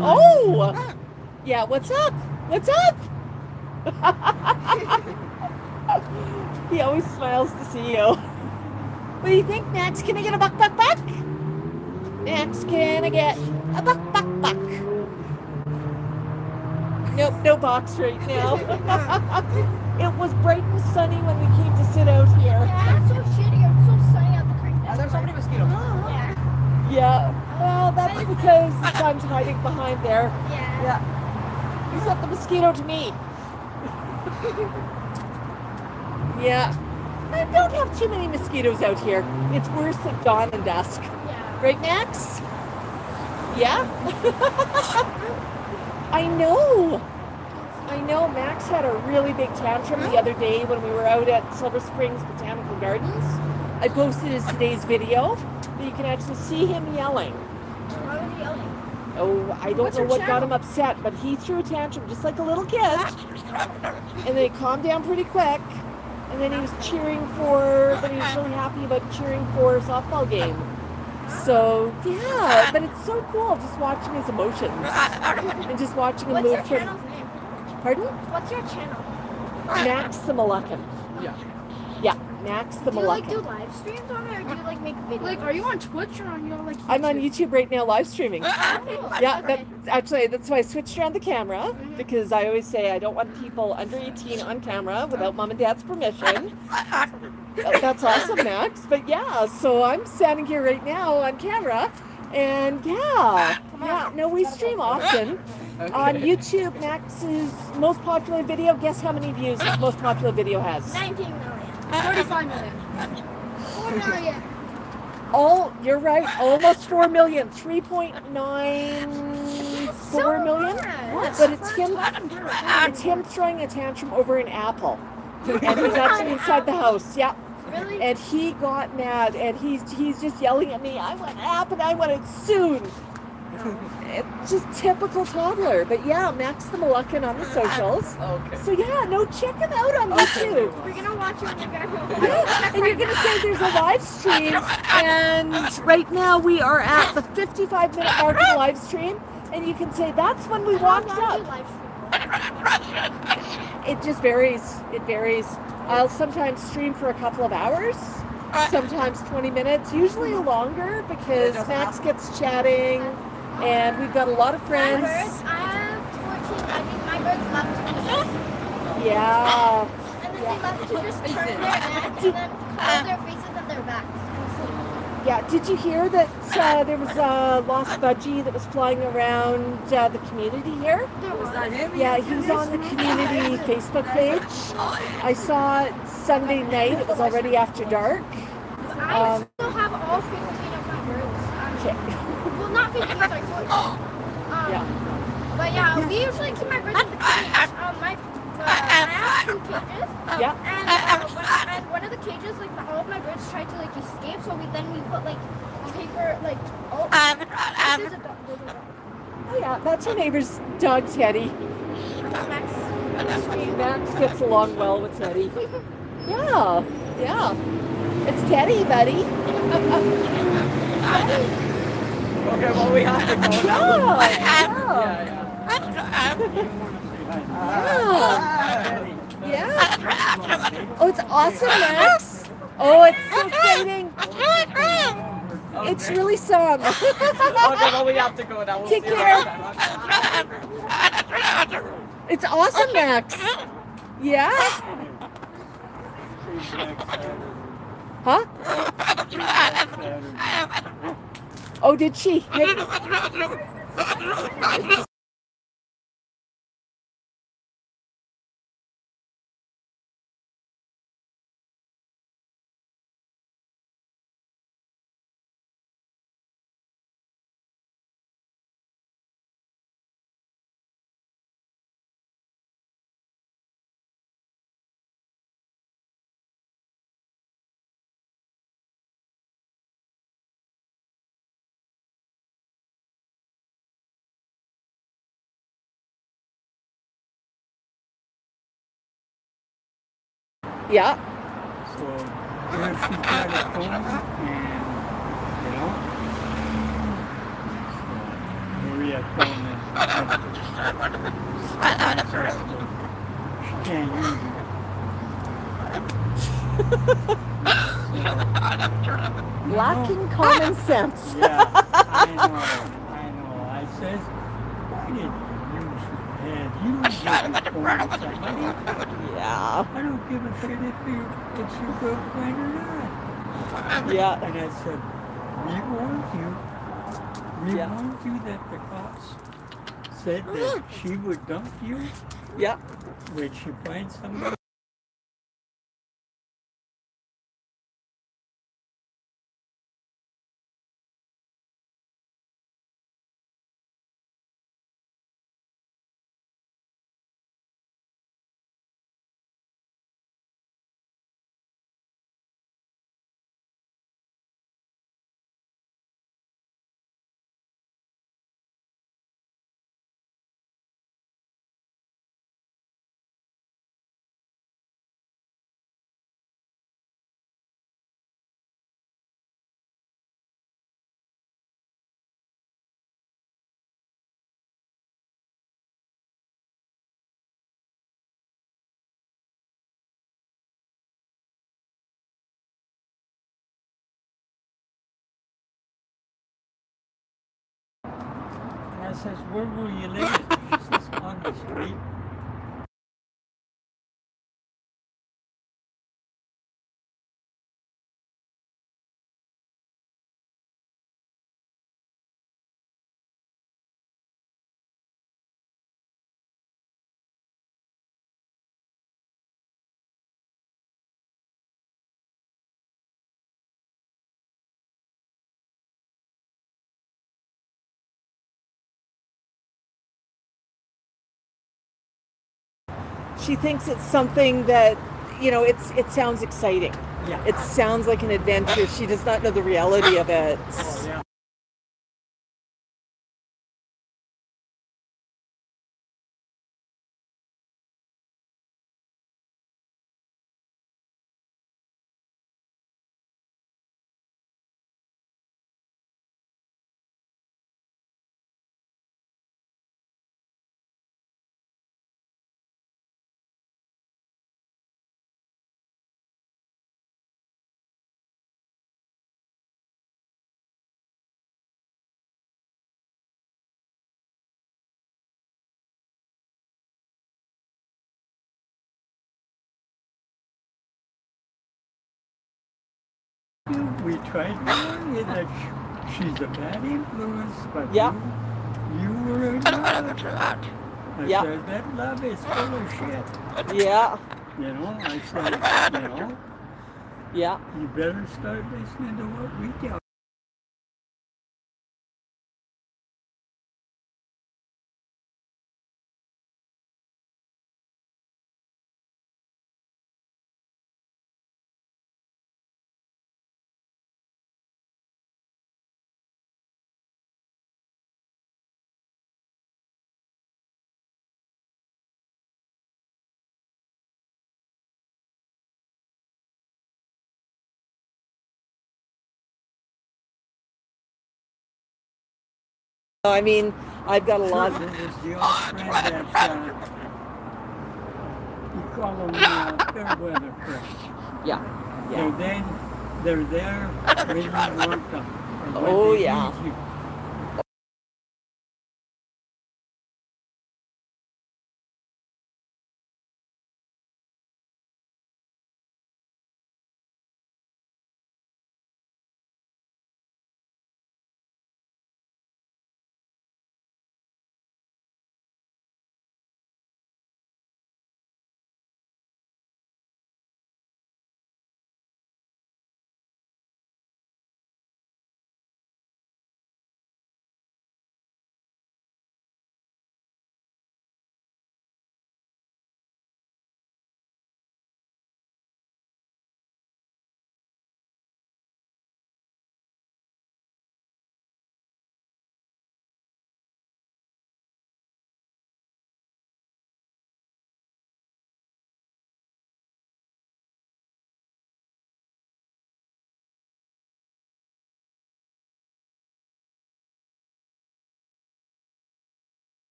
Oh. Yeah, what's up? What's up? He always smiles to see you. What do you think, Max? Can I get a buck, buck, buck? Max, can I get a buck, buck, buck? Nope, no box right now. It was bright and sunny when we came to sit out here. Yeah, it's so shitty. It's so sunny out the creek. There's so many mosquitoes. Yeah. Yeah, well, that's because the sun's hiding behind there. Yeah. Yeah. You sent the mosquito to me. Yeah. I don't have too many mosquitoes out here. It's worse at dawn and dusk. Yeah. Right, Max? Yeah? I know. Max had a really big tantrum the other day when we were out at Silver Springs Botanical Gardens. I posted his today's video, but you can actually see him yelling. Why was he yelling? Oh, I don't know what got him upset, but he threw a tantrum just like a little kid. And then he calmed down pretty quick. And then he was but he was really happy about cheering for a softball game. So, yeah, but it's so cool just watching his emotions. And just watching him What's move your from... channel's name? Pardon? What's your channel? Max the Moluccan. Yeah. Yeah, Max the Do you like Moluccan. do live streams on it, or do you like make videos? Like, are you on Twitch or on your like? YouTube? I'm on YouTube right now live streaming. Oh, Yeah, okay. that's why I switched around the camera, because I always say I don't want people under 18 on camera without mom and dad's permission. That's awesome, Max. But yeah, so I'm standing here right now on camera, and we stream often. Okay. On YouTube, Max's most popular video, guess how many views his most popular video has? 19 million. 35 million. 4 million. Oh, you're right. Almost 4 million. 3.94 million. But it's him throwing a tantrum over an apple. And he's actually inside the house. Yeah. Really? And he got mad and he's just yelling at me, I want an app and I want it soon. It's just typical toddler. But yeah, Max the Moluccan on the socials. Okay. So yeah, check him out on YouTube. We're gonna watch it when you guys go. Yeah, and you're going to say there's a live stream, and right now we are at the 55-minute mark of the live stream. And you can say, that's when we How walked long do up. you live stream? It just varies. It varies. I'll sometimes stream for a couple of hours, sometimes 20 minutes, usually longer because Max gets chatting and we've got a lot of My friends. birds, I have 14. I mean, my birds love to Yeah. and then they love to just turn their necks and then cover their faces and their backs and sleep. Yeah. Did you hear that there was a lost budgie that was flying around the community here? Was that him? Yeah, he's on the community Facebook page. I saw it Sunday night. It was already after dark. I still have all 15 of my birds. Okay. Well, not 15, sorry, 14. Yeah. But yeah, we usually keep my birds in the cage. I have 2 cages. Yeah. And one of the cages, like all of my birds tried to like escape, so we put like paper, like there's a dog. Oh yeah, that's our neighbor's dog, Teddy. Max. Max gets along well with Teddy. Yeah, yeah. It's Teddy, buddy. Okay, well, we have to go now. Yeah. Oh, it's awesome, Max. Oh, it's so exciting. It's really some. Okay, well, we have to go now. We'll Take see you care. next time. It's awesome, Max. Yeah? Huh? Oh, did she? Hey. Yeah. So there she got a phone and, you know, so Maria phone and she can't use it. Lacking common sense. Yeah, I know. I says, why didn't you use your head? You don't give your phone to somebody. Yeah. I don't give a shit if it's your girlfriend or not. Yeah. And I said, we warned Yeah. you that the cops said that she would dump you. Yeah. Would she find somebody? And I says, where will you live? She says, on the street. She thinks it's something that, it sounds exciting. Yeah. It sounds like an adventure. She does not know the reality of it. Oh, yeah. We tried to warn you that she's a bad influence, but Yeah. you were in love. I Yeah. said, that love is full of shit. Yeah. You know, I said, Yeah. you better start listening to what we tell. I mean, I've got a lot. There was the old friend that, you call them fair weather friends. Yeah. And then they're there when you want them. Or when Oh, they yeah. need you.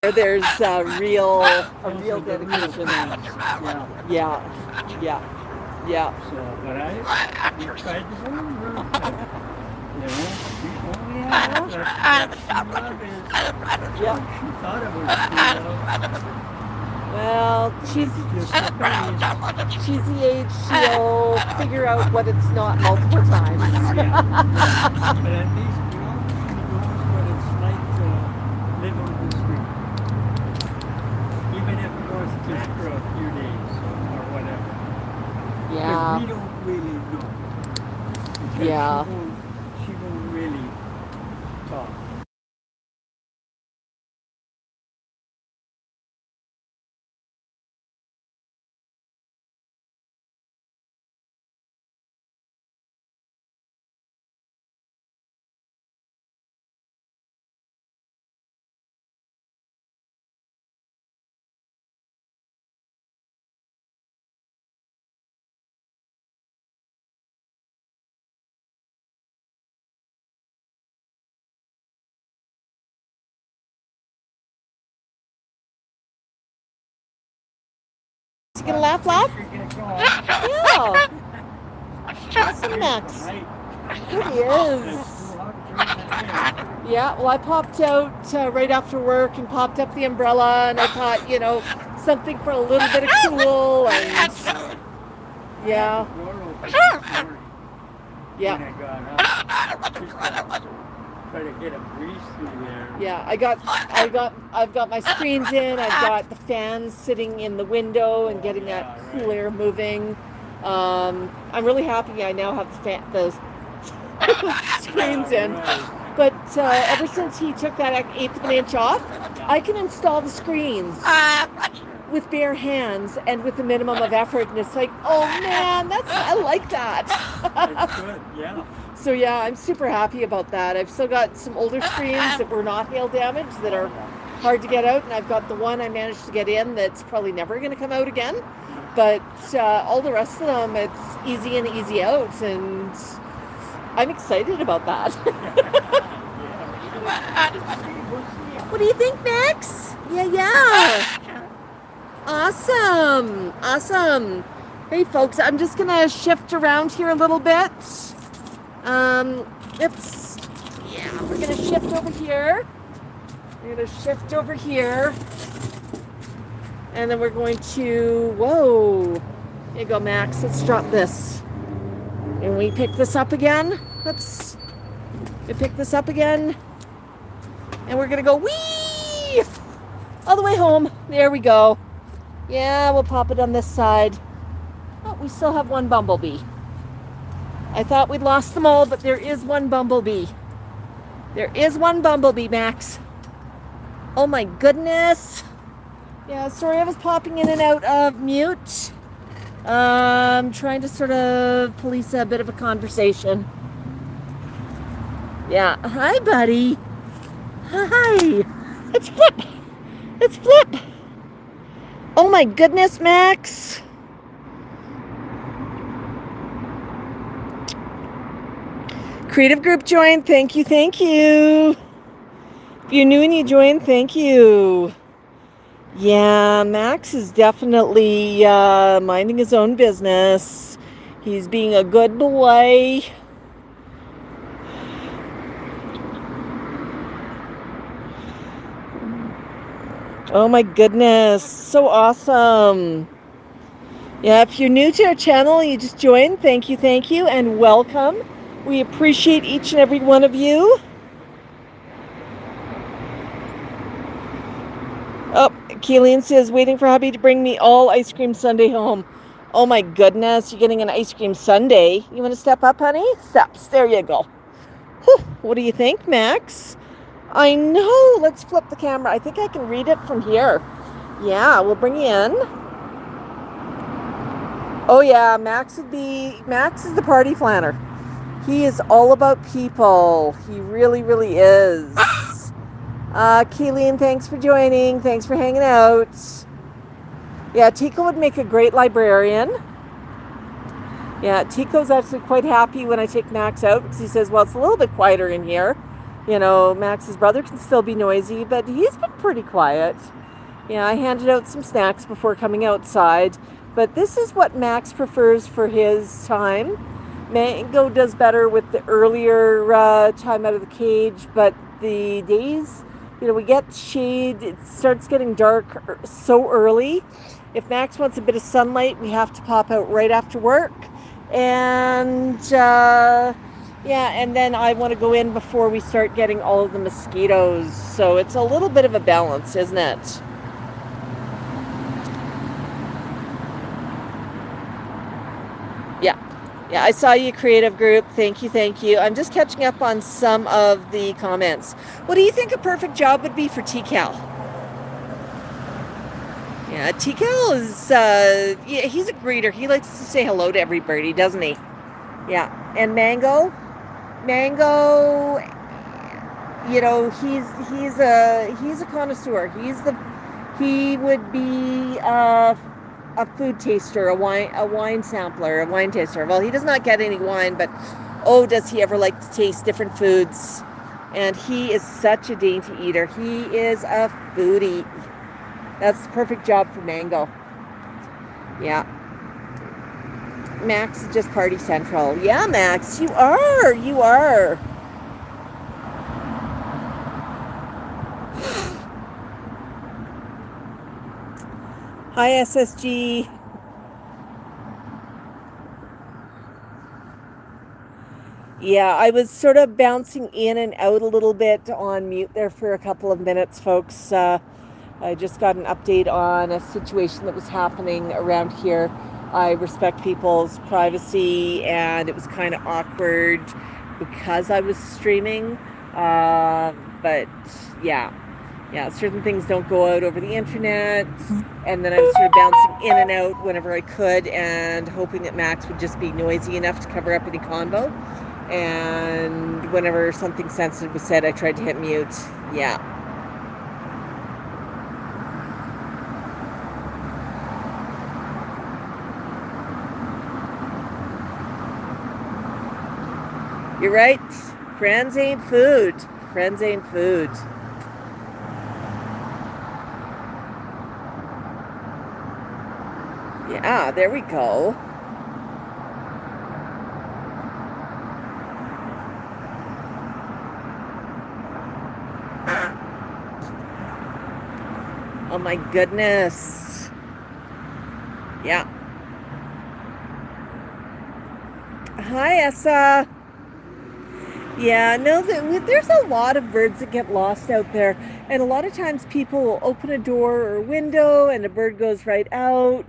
There's a real Those are the real dedication. friends. Yeah. Yeah. So, but we tried to warn her that, she only had that true love is. Yeah. She thought it was true love. Well, she's Just a phase. she's the age she'll figure out what it's not multiple times. Yeah. But at least, she knows what it's like to live on the street. Even if it was just for a few days or whatever. Yeah. Because we don't really know. Because Yeah. she won't really talk. You gonna laugh loud? Yeah. Awesome, Max. Good he is. Yeah, well, I popped out right after work and popped up the umbrella, and I thought, something for a little bit of cool, and yeah. Yeah. Try to get a breeze through there. Yeah, I've got my screens in. I've got the fans sitting in the window and getting that cool air moving. I'm really happy I now have the screens in. But ever since he took that 1/8 of an inch off, I can install the screens with bare hands and with a minimum of effort, and it's like, oh man, I like that. That's good, yeah. So yeah, I'm super happy about that. I've still got some older screens that were not hail damaged that are hard to get out, and I've got the one I managed to get in that's probably never going to come out again. But all the rest of them, it's easy in, easy out, and I'm excited about that. What do you think, Max? Yeah. Awesome. Hey, folks, I'm just going to shift around here a little bit. We're going to shift over here. And then we're going to, whoa. Here you go, Max. Let's drop this. And we pick this up again. We pick this up again. And we're going to go, whee! All the way home. There we go. Yeah, we'll pop it on this side. Oh, we still have one bumblebee. I thought we'd lost them all, but there is one bumblebee. There is one bumblebee, Max. Oh my goodness. Yeah, sorry I was popping in and out of mute. Trying to sort of police a bit of a conversation. Yeah, hi buddy. Hi. It's Flip. Oh my goodness, Max. Creative group joined. Thank you. If you're new and you joined, thank you. Yeah, Max is definitely minding his own business. He's being a good boy. Oh my goodness, so awesome. Yeah, if you're new to our channel, you just joined, thank you, and welcome. We appreciate each and every one of you. Oh, Keelan says, waiting for hubby to bring me all ice cream sundae home. Oh my goodness, you're getting an ice cream sundae. You want to step up, honey? Steps, there you go. Whew, what do you think, Max? I know, let's flip the camera. I think I can read it from here. Yeah, we'll bring you in. Oh yeah, Max is the party planner. He is all about people. He really, really is. Keelan, thanks for joining. Thanks for hanging out. Yeah, Tico would make a great librarian. Yeah, Tico's actually quite happy when I take Max out because he says, well, it's a little bit quieter in here. You know, Max's brother can still be noisy, but he's been pretty quiet. Yeah, I handed out some snacks before coming outside, but this is what Max prefers for his time. Mango does better with the earlier time out of the cage, but the days, you know, we get shade, it starts getting dark so early. If Max wants a bit of sunlight, we have to pop out right after work. And yeah, and then I want to go in before we start getting all of the mosquitoes. So it's a little bit of a balance, isn't it? Yeah, I saw you, creative group. Thank you. I'm just catching up on some of the comments. What do you think a perfect job would be for TCal? Yeah, TCal is, yeah, he's a greeter. He likes to say hello to everybody, doesn't he? Yeah, and Mango, you know, he's a connoisseur. He would be a food taster, a wine sampler, a wine taster. Well, he does not get any wine, but oh, does he ever like to taste different foods? And he is such a dainty eater. He is a foodie. That's the perfect job for Mango. Yeah. Max is just party central. Yeah, Max, you are. Hi, SSG. Yeah, I was sort of bouncing in and out a little bit on mute there for a couple of minutes, folks. I just got an update on a situation that was happening around here. I respect people's privacy, and it was kind of awkward because I was streaming. But yeah. Yeah, certain things don't go out over the internet. And then I was sort of bouncing in and out whenever I could and hoping that Max would just be noisy enough to cover up any convo. And whenever something sensitive was said, I tried to hit mute. Yeah. You're right. Friends ain't food. Friends ain't food. Yeah, there we go. Oh my goodness. Yeah. Hi, Essa. Yeah, no, there's a lot of birds that get lost out there. And a lot of times people will open a door or a window and a bird goes right out.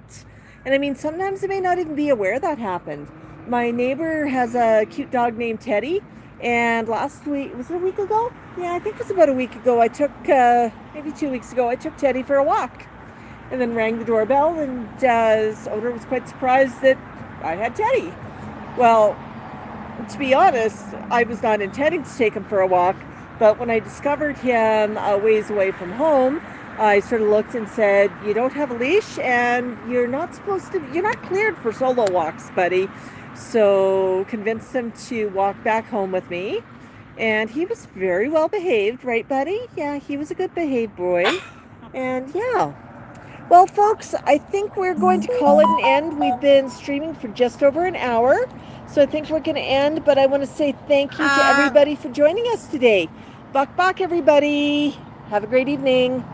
And I mean, sometimes they may not even be aware that happened. My neighbor has a cute dog named Teddy. And last week, was it a week ago? Yeah, I think it was about a week ago. I took, maybe 2 weeks ago, I took Teddy for a walk. And then rang the doorbell, and his owner was quite surprised that I had Teddy. Well, to be honest, I was not intending to take him for a walk, but when I discovered him a ways away from home, I sort of looked and said, you don't have a leash and you're not cleared for solo walks, buddy. So convinced him to walk back home with me. And he was very well behaved, right, buddy? Yeah, he was a good behaved boy. And yeah. Well, folks, I think we're going to call it an end. We've been streaming for just over an hour. So I think we're going to end, but I want to say thank you to everybody for joining us today. Bok Bok, everybody. Have a great evening.